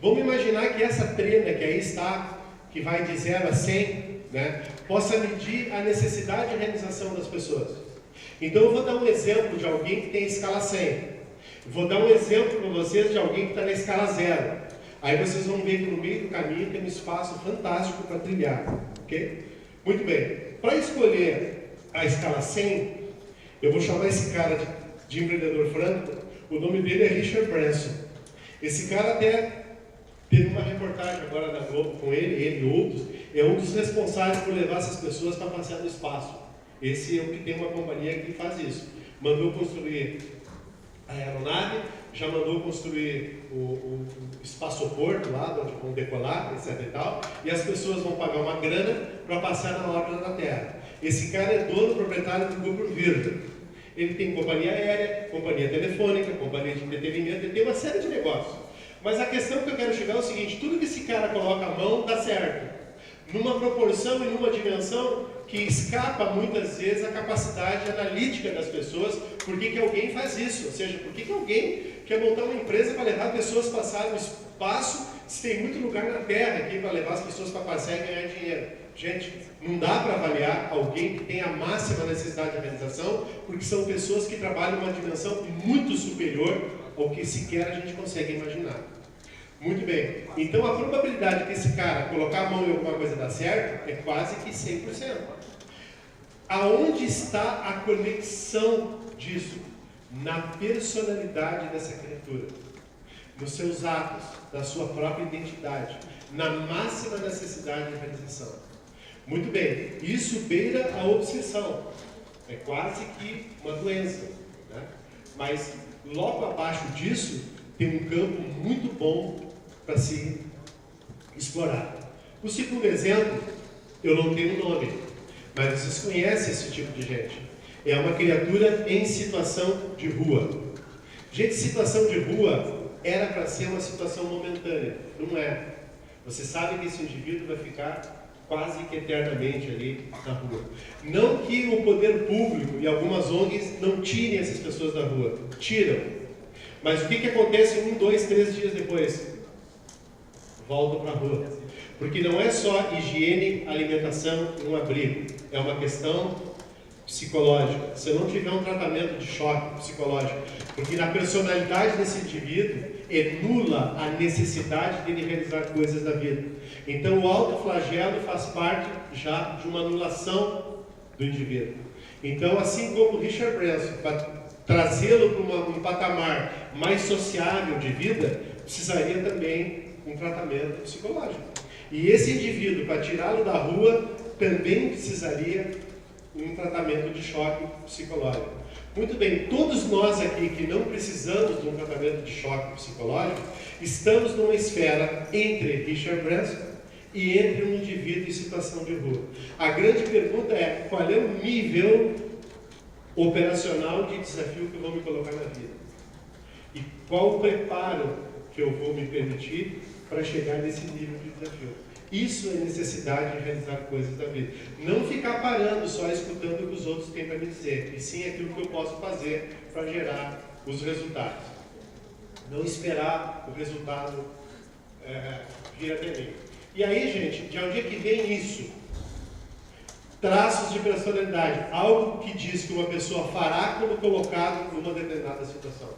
Vamos imaginar que essa trena que aí está, que vai de 0 a 100, né, possa medir a necessidade de realização das pessoas. Então eu vou dar um exemplo de alguém que tem escala 100. Vou dar um exemplo para vocês de alguém que está na escala 0. Aí vocês vão ver que no meio do caminho tem um espaço fantástico para trilhar. Ok? Muito bem. Para escolher a escala 100, eu vou chamar esse cara de empreendedor franco. O nome dele é Richard Branson. Esse cara até teve uma reportagem agora na Globo com ele e outros. É um dos responsáveis por levar essas pessoas para passear no espaço. Esse é o que tem uma companhia que faz isso. Mandou construir a aeronave, já mandou construir o espaçoporto lá, onde vão decolar, etc e tal, e as pessoas vão pagar uma grana para passar na órbita da Terra. Esse cara é dono, proprietário do grupo Virgin. Ele tem companhia aérea, companhia telefônica, companhia de entretenimento, ele tem uma série de negócios. Mas a questão que eu quero chegar é o seguinte: tudo que esse cara coloca a mão dá certo, numa proporção e numa dimensão que escapa muitas vezes a capacidade analítica das pessoas. Por que alguém faz isso? Ou seja, por que alguém quer montar uma empresa para levar pessoas a passar no espaço, se tem muito lugar na Terra aqui para levar as pessoas para passear e ganhar dinheiro? Gente, não dá para avaliar alguém que tem a máxima necessidade de realização, porque são pessoas que trabalham em uma dimensão muito superior ao que sequer a gente consegue imaginar. Muito bem, então a probabilidade que esse cara colocar a mão em alguma coisa dar certo é quase que 100%. Aonde está a conexão disso? Na personalidade dessa criatura, nos seus atos, na sua própria identidade, na máxima necessidade de realização. Muito bem, isso beira a obsessão, é quase que uma doença, né? Mas logo abaixo disso tem um campo muito bom para se explorar. O segundo exemplo, eu não tenho nome, mas vocês conhecem esse tipo de gente. É uma criatura em situação de rua. Gente, situação de rua era para ser uma situação momentânea, não é. Você sabe que esse indivíduo vai ficar quase que eternamente ali na rua. Não que o poder público e algumas ONGs não tirem essas pessoas da rua, tiram. Mas o que acontece 1, 2, 3 dias depois? Voltam para a rua. Porque não é só higiene, alimentação e um abrigo. É uma questão psicológica. Se não tiver um tratamento de choque psicológico, porque na personalidade desse indivíduo é nula a necessidade de ele realizar coisas da vida. Então o autoflagelo faz parte já de uma anulação do indivíduo. Então, assim como Richard Branson, para trazê-lo para um patamar mais sociável de vida, precisaria também um tratamento psicológico. E esse indivíduo, para tirá-lo da rua, também precisaria um tratamento de choque psicológico. Muito bem, todos nós aqui que não precisamos de um tratamento de choque psicológico, estamos numa esfera entre Richard Branson e entre um indivíduo em situação de rua. A grande pergunta é, qual é o nível operacional de desafio que eu vou me colocar na vida? E qual o preparo que eu vou me permitir para chegar nesse nível de desafio? Isso é necessidade de realizar coisas da vida. Não ficar parando só escutando o que os outros têm para me dizer, e sim aquilo que eu posso fazer para gerar os resultados. Não esperar o resultado vir até mim. E aí, gente, de onde é que vem isso? Traços de personalidade. Algo que diz que uma pessoa fará quando colocado numa determinada situação.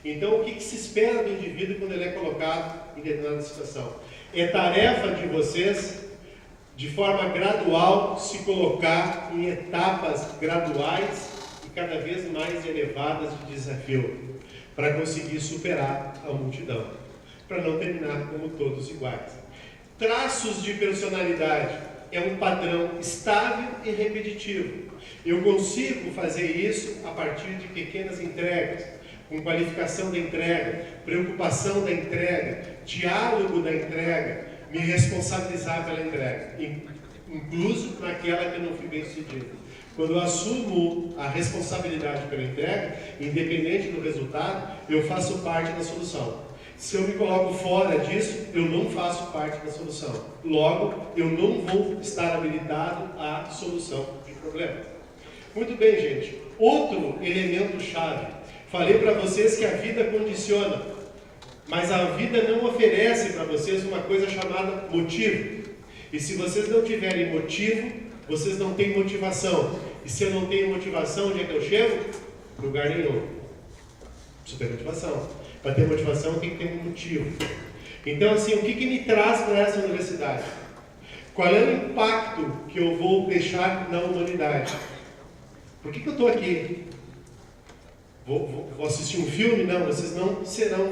Então, o que se espera do indivíduo quando ele é colocado em determinada situação? É tarefa de vocês, de forma gradual, se colocar em etapas graduais e cada vez mais elevadas de desafio, para conseguir superar a multidão, para não terminar como todos iguais. Traços de personalidade é um padrão estável e repetitivo. Eu consigo fazer isso a partir de pequenas entregas, com qualificação da entrega, preocupação da entrega, diálogo da entrega, me responsabilizar pela entrega, incluso naquela que eu não fui bem sucedido. Quando eu assumo a responsabilidade pela entrega, independente do resultado, eu faço parte da solução. Se eu me coloco fora disso, eu não faço parte da solução. Logo, eu não vou estar habilitado à solução de problemas. Muito bem, gente. Outro elemento-chave. Falei para vocês que a vida condiciona, mas a vida não oferece para vocês uma coisa chamada motivo. E se vocês não tiverem motivo, vocês não têm motivação. E se eu não tenho motivação, onde é que eu chego? Lugar nenhum. Preciso ter motivação. Para ter motivação, tem que ter um motivo. Então, assim, o que me traz para essa universidade? Qual é o impacto que eu vou deixar na humanidade? Por que eu estou aqui? Vou assistir um filme? Não, vocês não serão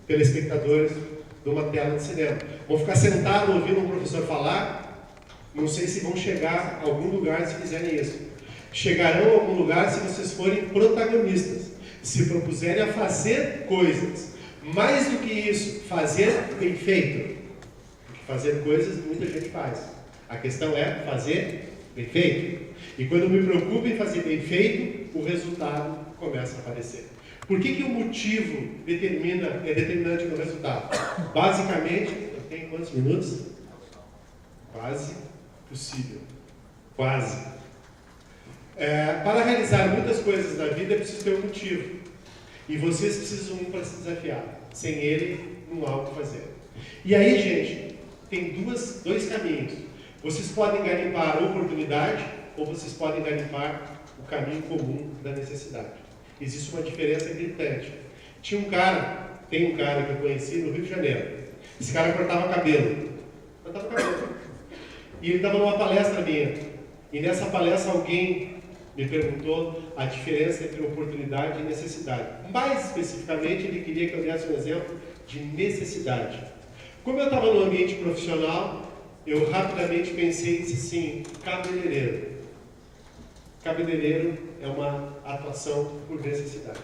telespectadores de uma tela de cinema. Vão ficar sentados ouvindo um professor falar? Não sei se vão chegar a algum lugar se fizerem isso. Chegarão a algum lugar se vocês forem protagonistas. Se propuserem a fazer coisas. Mais do que isso, fazer bem feito. Porque fazer coisas muita gente faz. A questão é fazer bem feito. E quando eu me preocupo em fazer bem feito, o resultado começa a aparecer. Por que o motivo é determinante no resultado? Basicamente, eu tenho quantos minutos? Quase possível. Quase. Para realizar muitas coisas na vida é preciso ter um motivo. E vocês precisam ir para se desafiar. Sem ele, não há o que fazer. E aí, gente, tem dois caminhos. Vocês podem garimpar a oportunidade ou vocês podem garimpar o caminho comum da necessidade. Existe uma diferença gritante. Tem um cara que eu conheci no Rio de Janeiro. Esse cara cortava cabelo. E ele estava numa palestra minha. E nessa palestra alguém me perguntou a diferença entre oportunidade e necessidade. Mais especificamente, ele queria que eu desse um exemplo de necessidade. Como eu estava no ambiente profissional, eu rapidamente pensei e disse assim, cabeleireiro. Cabeleireiro é uma atuação por necessidade.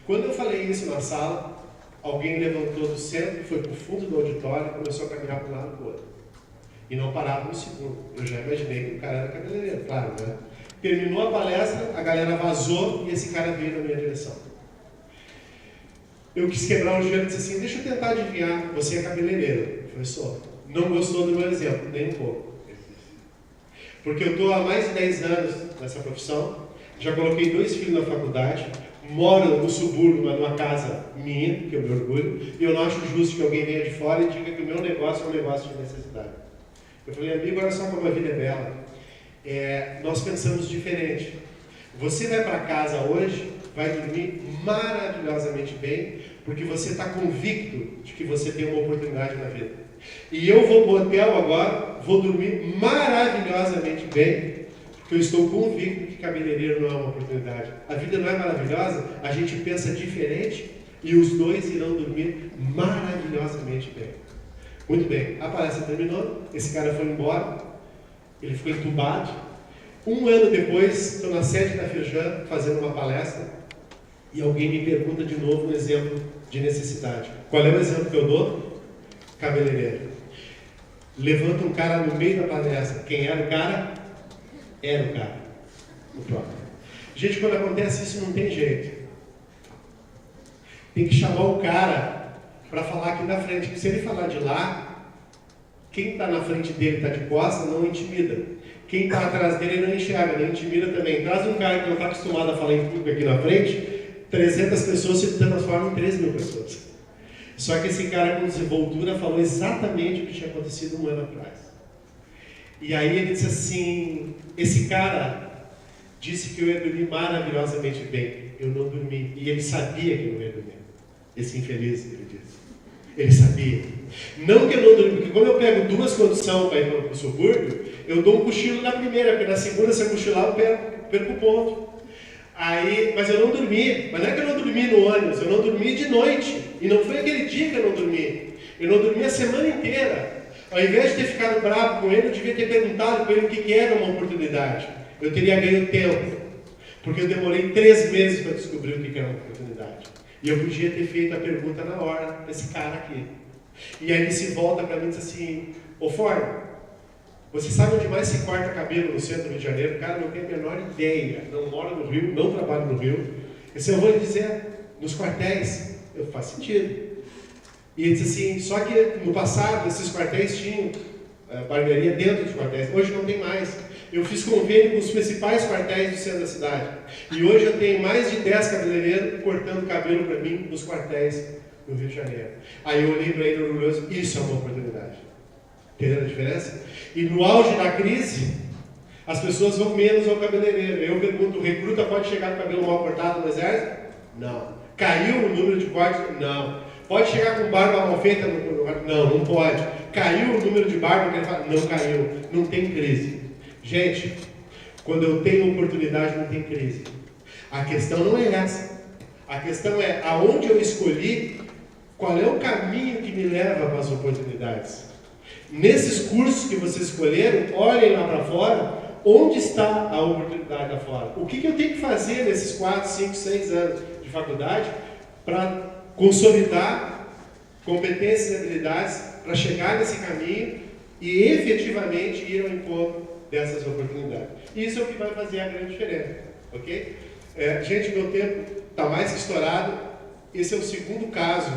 Quando eu falei isso na sala, alguém levantou do centro, foi para o fundo do auditório e começou a caminhar para um lado e para o outro. E não parava um segundo. Eu já imaginei que o cara era cabeleireiro, claro, né? Terminou a palestra, a galera vazou e esse cara veio na minha direção. Eu quis quebrar o gelo e disse assim, deixa eu tentar adivinhar, você é cabeleireiro. Eu falei, sou. Não gostou do meu exemplo, nem um pouco. Porque eu estou há mais de 10 anos nessa profissão, já coloquei 2 filhos na faculdade, moro no subúrbio, mas numa casa minha, que eu me orgulho, e eu não acho justo que alguém venha de fora e diga que o meu negócio é um negócio de necessidade. Eu falei, amigo, olha só como a vida é bela. Nós pensamos diferente. Você vai para casa hoje, vai dormir maravilhosamente bem, porque você está convicto de que você tem uma oportunidade na vida. E eu vou para o hotel agora, vou dormir maravilhosamente bem, porque eu estou convicto de cabeleireiro não é uma oportunidade? A vida não é maravilhosa? A gente pensa diferente e os dois irão dormir maravilhosamente bem. Muito bem, a palestra terminou, esse cara foi embora, ele ficou entubado. Um ano depois, estou na sede da Firjan fazendo uma palestra e alguém me pergunta de novo um exemplo de necessidade. Qual é o exemplo que eu dou? Cabeleireiro. Levanta um cara no meio da palestra. Quem era o cara? Era o cara. O próprio. Gente, quando acontece isso não tem jeito. Tem que chamar o cara para falar aqui na frente. Se ele falar de lá, quem está na frente dele está de costas, não intimida. Quem está atrás dele não enxerga, não intimida também. Traz um cara que não está acostumado a falar em público aqui na frente, 300 pessoas se transformam em 3.000 pessoas. Só que esse cara com desenvoltura falou exatamente o que tinha acontecido um ano atrás. E aí ele disse assim, esse cara disse que eu ia dormir maravilhosamente bem. Eu não dormi. E ele sabia que eu não ia dormir. Esse infeliz, ele disse. Ele sabia. Não que eu não dormi, porque como eu pego 2 condições para ir para o subúrbio, eu dou um cochilo na primeira, porque na segunda, se eu cochilar, eu perco o ponto. Aí, mas eu não dormi. Mas não é que eu não dormi no ônibus, eu não dormi de noite. E não foi aquele dia que eu não dormi. Eu não dormi a semana inteira. Ao invés de ter ficado bravo com ele, eu devia ter perguntado para ele o que era uma oportunidade. Eu teria ganho tempo. Porque eu demorei 3 meses para descobrir o que era uma oportunidade. E eu podia ter feito a pergunta na hora para esse cara aqui. E aí ele se volta para mim e diz assim, ô Ford, você sabe onde mais se corta cabelo no centro do Rio de Janeiro? Cara, não tenho a menor ideia. Não moro no Rio, não trabalho no Rio. Eu vou lhe dizer, nos quartéis. Faz sentido. E ele disse assim, só que no passado esses quartéis tinham barbearia dentro dos quartéis. Hoje não tem mais. Eu fiz convênio com os principais quartéis do centro da cidade. E hoje eu tenho mais de 10 cabeleireiros cortando cabelo para mim nos quartéis do Rio de Janeiro. Aí eu olhei para ele orgulhoso, isso é uma oportunidade. Entendeu a diferença? E no auge da crise, as pessoas vão menos ao cabeleireiro. Eu pergunto, o recruta pode chegar com o cabelo mal cortado no exército? Não. Caiu o número de cortes? Não. Pode chegar com barba mal feita? Não, não pode. Caiu o número de barba? Não caiu. Não tem crise. Gente, quando eu tenho oportunidade, não tem crise. A questão não é essa. A questão é aonde eu escolhi, qual é o caminho que me leva para as oportunidades. Nesses cursos que vocês escolheram, olhem lá para fora, onde está a oportunidade lá fora. O que eu tenho que fazer nesses 4, 5, 6 anos de faculdade para consolidar competências e habilidades para chegar nesse caminho e efetivamente ir ao encontro dessas oportunidades. Isso é o que vai fazer a grande diferença, ok? Gente, meu tempo está mais que estourado. Esse é o segundo caso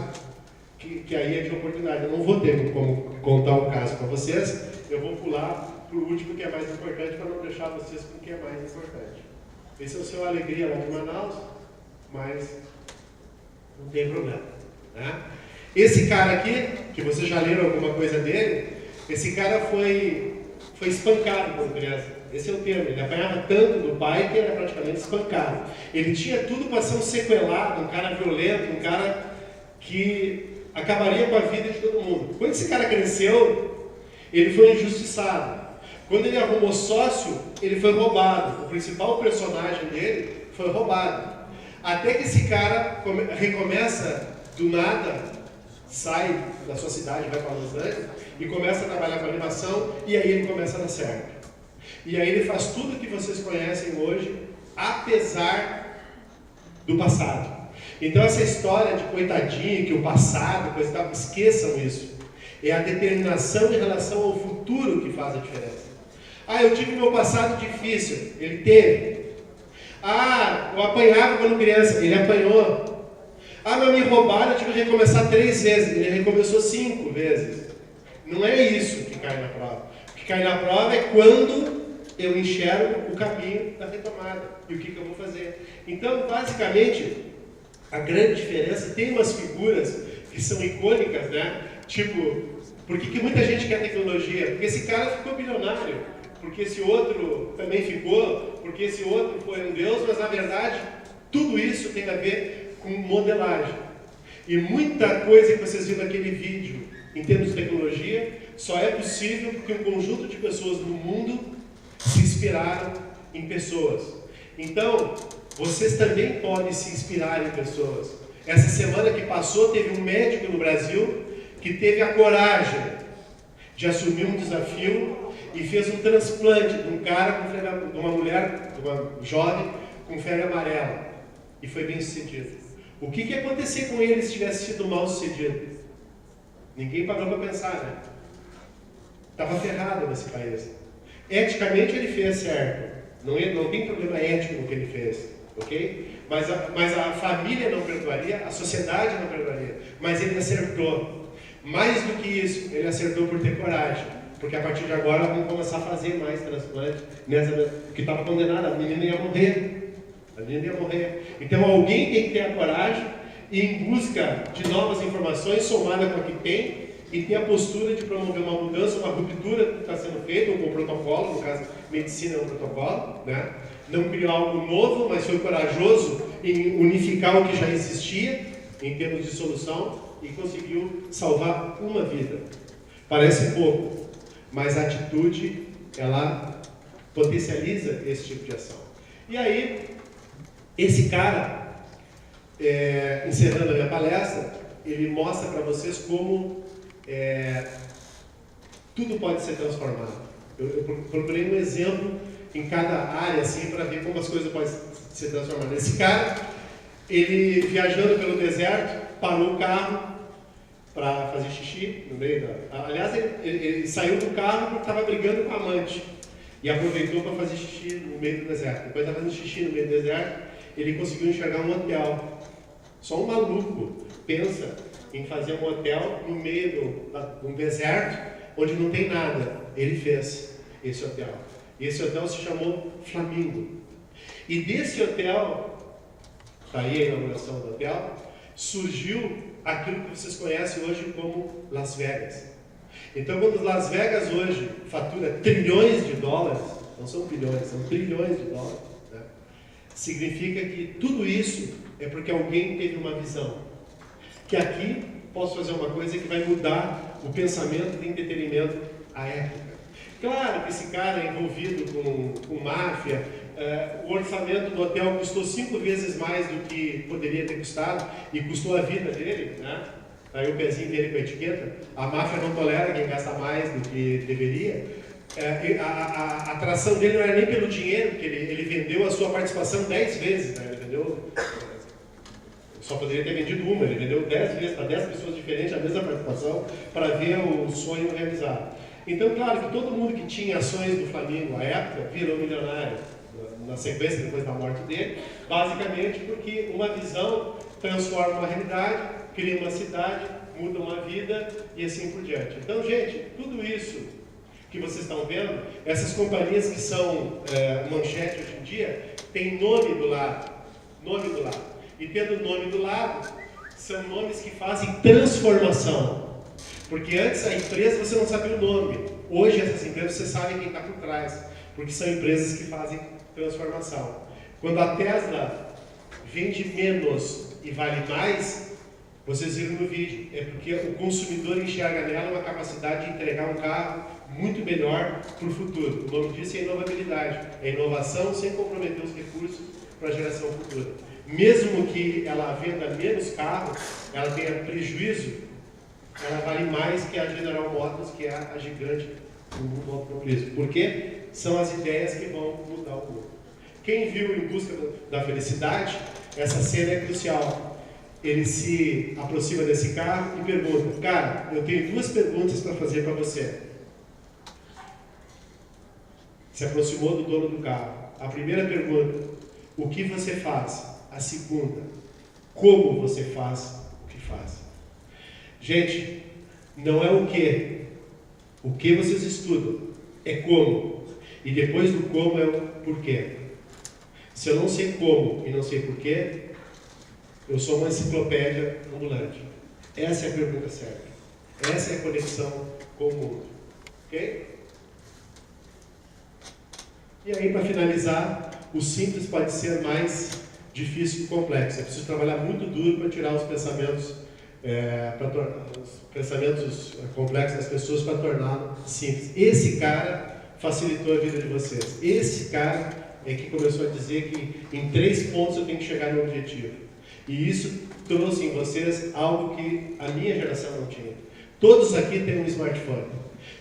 que aí é de oportunidade. Eu não vou ter como contar o caso para vocês. Eu vou pular para o último que é mais importante para não deixar vocês com o que é mais importante. Esse é o seu Alegria lá de Manaus, mas não tem problema, né? Esse cara aqui, que vocês já leram alguma coisa dele, esse cara foi espancado quando criança. Esse é o termo. Ele apanhava tanto do pai que era praticamente espancado. Ele tinha tudo para ser um sequelado, um cara violento, um cara que acabaria com a vida de todo mundo. Quando esse cara cresceu, ele foi injustiçado. Quando ele arrumou sócio, ele foi roubado. O principal personagem dele foi roubado. Até que esse cara recomeça do nada, sai da sua cidade, vai para Los Angeles e começa a trabalhar com animação, e aí ele começa a dar certo. E aí ele faz tudo que vocês conhecem hoje, apesar do passado. Então essa história de coitadinho, que o passado, coisa tal, esqueçam isso. É a determinação em relação ao futuro que faz a diferença. Eu tive meu passado difícil. Ele teve. Eu apanhava quando criança. Ele apanhou. Mas me roubaram, eu tive que recomeçar 3 vezes. Ele recomeçou 5 vezes. Não é isso que cai na prova. O que cai na prova é quando eu enxergo o caminho da retomada. E o que eu vou fazer. Então, basicamente, a grande diferença, tem umas figuras que são icônicas, né? Tipo, por que muita gente quer tecnologia? Porque esse cara ficou bilionário. Porque esse outro também ficou. Porque esse outro foi um deus. Mas, na verdade, tudo isso tem a ver com modelagem. E muita coisa que vocês viram naquele vídeo, em termos de tecnologia, só é possível porque um conjunto de pessoas no mundo se inspiraram em pessoas. Então, vocês também podem se inspirar em pessoas. Essa semana que passou, teve um médico no Brasil que teve a coragem de assumir um desafio e fez um transplante de um cara, de uma mulher, de uma jovem com febre amarela. E foi bem sucedido. O que ia acontecer com ele se tivesse sido mal sucedido? Ninguém parou para pensar, né? Estava ferrado nesse país. Eticamente ele fez certo. Não tem problema ético no que ele fez, ok? Mas a família não perdoaria, a sociedade não perdoaria. Mas ele acertou. Mais do que isso, ele acertou por ter coragem. Porque a partir de agora vamos começar a fazer mais transplante. Que estava condenada, a menina ia morrer. A menina ia morrer. Então alguém tem que ter a coragem e em busca de novas informações, somada com a que tem, e ter a postura de promover uma mudança, uma ruptura que está sendo feita, ou com o protocolo, no caso, medicina é um protocolo, né? Não criou algo novo, mas foi corajoso em unificar o que já existia, em termos de solução, e conseguiu salvar uma vida. Parece pouco, mas a atitude, ela potencializa esse tipo de ação. E aí, esse cara, encerrando a minha palestra, ele mostra para vocês como tudo pode ser transformado. Eu procurei um exemplo em cada área, assim, para ver como as coisas podem ser transformadas. Esse cara, ele viajando pelo deserto, parou o carro para fazer xixi no meio da... Aliás, ele saiu do carro porque estava brigando com a amante e aproveitou para fazer xixi no meio do deserto. Depois de fazendo xixi no meio do deserto, ele conseguiu enxergar um hotel. Só um maluco pensa em fazer um hotel no meio de um deserto onde não tem nada. Ele fez esse hotel. E esse hotel se chamou Flamingo. E desse hotel, está aí a inauguração do hotel, surgiu aquilo que vocês conhecem hoje como Las Vegas. Então, quando Las Vegas hoje fatura trilhões de dólares, não são bilhões, são trilhões de dólares, né? Significa que tudo isso é porque alguém teve uma visão. Que aqui posso fazer uma coisa que vai mudar o pensamento de entretenimento à época. Claro que esse cara é envolvido com máfia, o orçamento do hotel custou 5 vezes mais do que poderia ter custado e custou a vida dele, né? Aí o pezinho dele com a etiqueta. A máfia não tolera quem gasta mais do que deveria. A atração dele não era nem pelo dinheiro, porque ele vendeu a sua participação 10 vezes, né? Ele vendeu... Só poderia ter vendido uma, ele vendeu 10 vezes para 10 pessoas diferentes a mesma participação para ver o sonho realizado. Então, claro que todo mundo que tinha ações do Flamingo à época virou milionário na sequência, depois da morte dele, basicamente porque uma visão transforma uma realidade, cria uma cidade, muda uma vida e assim por diante. Então, gente, tudo isso que vocês estão vendo, essas companhias que são manchete hoje em dia, tem nome do lado. Nome do lado. E tendo nome do lado, são nomes que fazem transformação. Porque antes a empresa você não sabia o nome. Hoje essas empresas você sabe quem está por trás. Porque são empresas que fazem transformação. Quando a Tesla vende menos e vale mais, vocês viram no vídeo, é porque o consumidor enxerga nela uma capacidade de entregar um carro muito melhor para o futuro. O nome disso é inovabilidade. É inovação sem comprometer os recursos para a geração futura. Mesmo que ela venda menos carros, ela tenha prejuízo, ela vale mais que a General Motors, que é a gigante do mundo automobilístico. Por quê? São as ideias que vão mudar o mundo. Quem viu Em Busca da Felicidade, essa cena é crucial. Ele se aproxima desse carro e pergunta: cara, eu tenho 2 perguntas para fazer para você. Se aproximou do dono do carro. A primeira pergunta: o que você faz? A segunda: como você faz o que faz? Gente, não é o que vocês estudam, é como. E depois do como é o porquê. Se eu não sei como e não sei porquê, eu sou uma enciclopédia ambulante. Essa é a pergunta certa. Essa é a conexão com o mundo. Ok? E aí, para finalizar, o simples pode ser mais difícil que o complexo. É preciso trabalhar muito duro para tirar os pensamentos, complexos das pessoas para torná-lo simples. Esse cara facilitou a vida de vocês. Esse cara é que começou a dizer que em 3 pontos eu tenho que chegar no objetivo. E isso trouxe em vocês algo que a minha geração não tinha. Todos aqui têm um smartphone.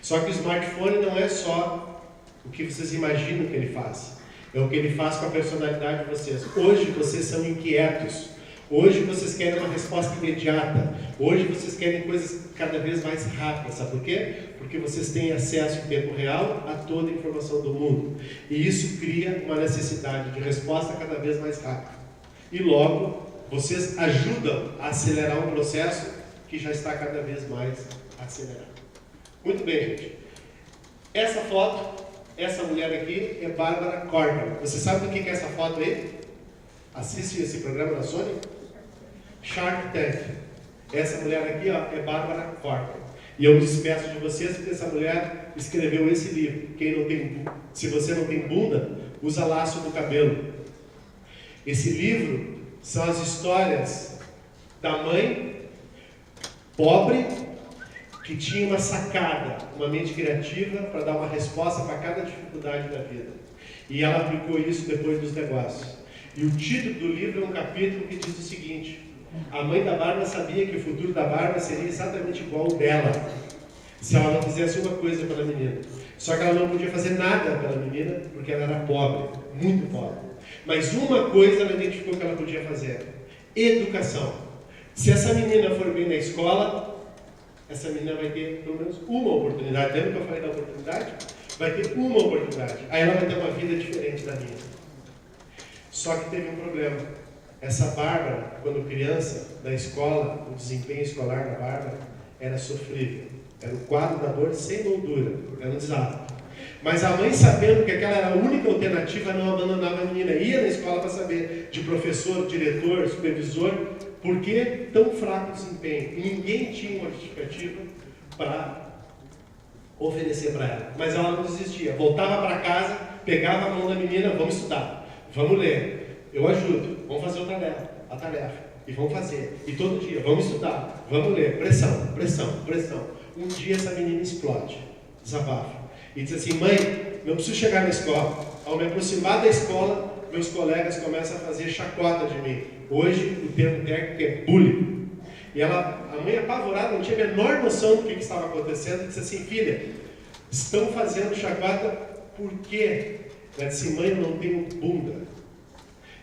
Só que o smartphone não é só o que vocês imaginam que ele faz. É o que ele faz com a personalidade de vocês. Hoje vocês são inquietos. Hoje vocês querem uma resposta imediata. Hoje vocês querem coisas cada vez mais rápidas. Sabe por quê? Porque vocês têm acesso em tempo real a toda a informação do mundo. E isso cria uma necessidade de resposta cada vez mais rápida. E logo, vocês ajudam a acelerar um processo que já está cada vez mais acelerado. Muito bem, gente. Essa foto, essa mulher aqui é Bárbara Corcoran. Você sabe do que é essa foto aí? Assiste esse programa da Sony? Shark Tank. Essa mulher aqui, ó, é Bárbara Corcoran. E eu me despeço de vocês porque essa mulher escreveu esse livro. Se você não tem bunda, usa laço no cabelo. Esse livro são as histórias da mãe pobre que tinha uma sacada, uma mente criativa para dar uma resposta para cada dificuldade da vida. E ela aplicou isso depois dos negócios. E o título do livro é um capítulo que diz o seguinte: a mãe da Bárbara sabia que o futuro da Bárbara seria exatamente igual ao dela, se ela não fizesse uma coisa pela menina. Só que ela não podia fazer nada pela menina, porque ela era pobre, muito pobre. Mas uma coisa ela identificou que ela podia fazer: educação. Se essa menina for bem na escola, essa menina vai ter pelo menos uma oportunidade. Lembra que eu falei da oportunidade? Vai ter uma oportunidade. Aí ela vai ter uma vida diferente da minha. Só que teve um problema. Essa Bárbara, quando criança, na escola, o desempenho escolar da Bárbara era sofrível. Era o quadro da dor sem moldura, era um desastre. Mas a mãe, sabendo que aquela era a única alternativa, não abandonava a menina. Ia na escola para saber de professor, diretor, supervisor, por que tão fraco o desempenho. E ninguém tinha uma justificativa para oferecer para ela. Mas ela não desistia. Voltava para casa, pegava a mão da menina: vamos estudar, vamos ler, eu ajudo, vamos fazer a tarefa. E vamos fazer. E todo dia, vamos estudar, vamos ler. Pressão, pressão, pressão. Um dia essa menina explode, desabafa. E diz assim: mãe, não preciso chegar na escola. Ao me aproximar da escola, meus colegas começam a fazer chacota de mim. Hoje o termo técnico é bullying. E a mãe apavorada, não tinha a menor noção do que estava acontecendo, disse assim: filha, estão fazendo chacota por quê? Ela disse: mãe, eu não tenho bunda.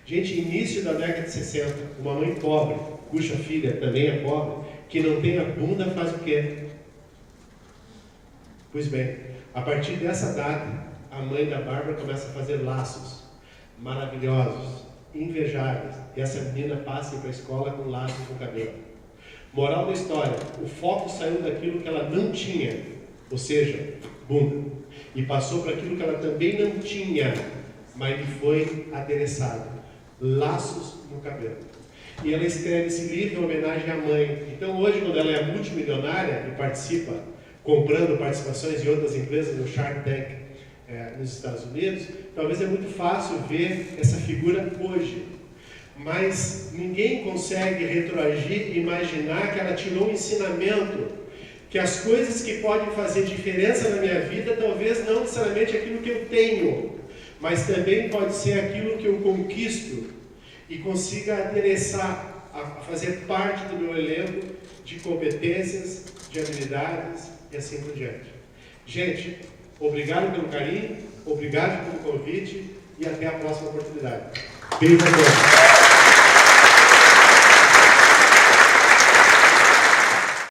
Gente, início da década de 60, uma mãe pobre, cuja filha também é pobre, que não tem a bunda, faz o quê? Pois bem, a partir dessa data, a mãe da Bárbara começa a fazer laços maravilhosos, invejáveis. E essa menina passa para a escola com laços no cabelo. Moral da história: o foco saiu daquilo que ela não tinha, ou seja, bunda, e passou para aquilo que ela também não tinha, mas lhe foi adereçado: laços no cabelo. E ela escreve esse livro em homenagem à mãe. Então hoje, quando ela é multimilionária e participa, comprando participações em outras empresas no Shark Tank nos Estados Unidos, talvez é muito fácil ver essa figura hoje. Mas ninguém consegue retroagir e imaginar que ela tirou um ensinamento, que as coisas que podem fazer diferença na minha vida, talvez não necessariamente aquilo que eu tenho, mas também pode ser aquilo que eu conquisto e consiga adereçar, a fazer parte do meu elenco de competências, de habilidades e assim por diante. Gente, obrigado pelo carinho, obrigado pelo convite e até a próxima oportunidade. Beijo a todos.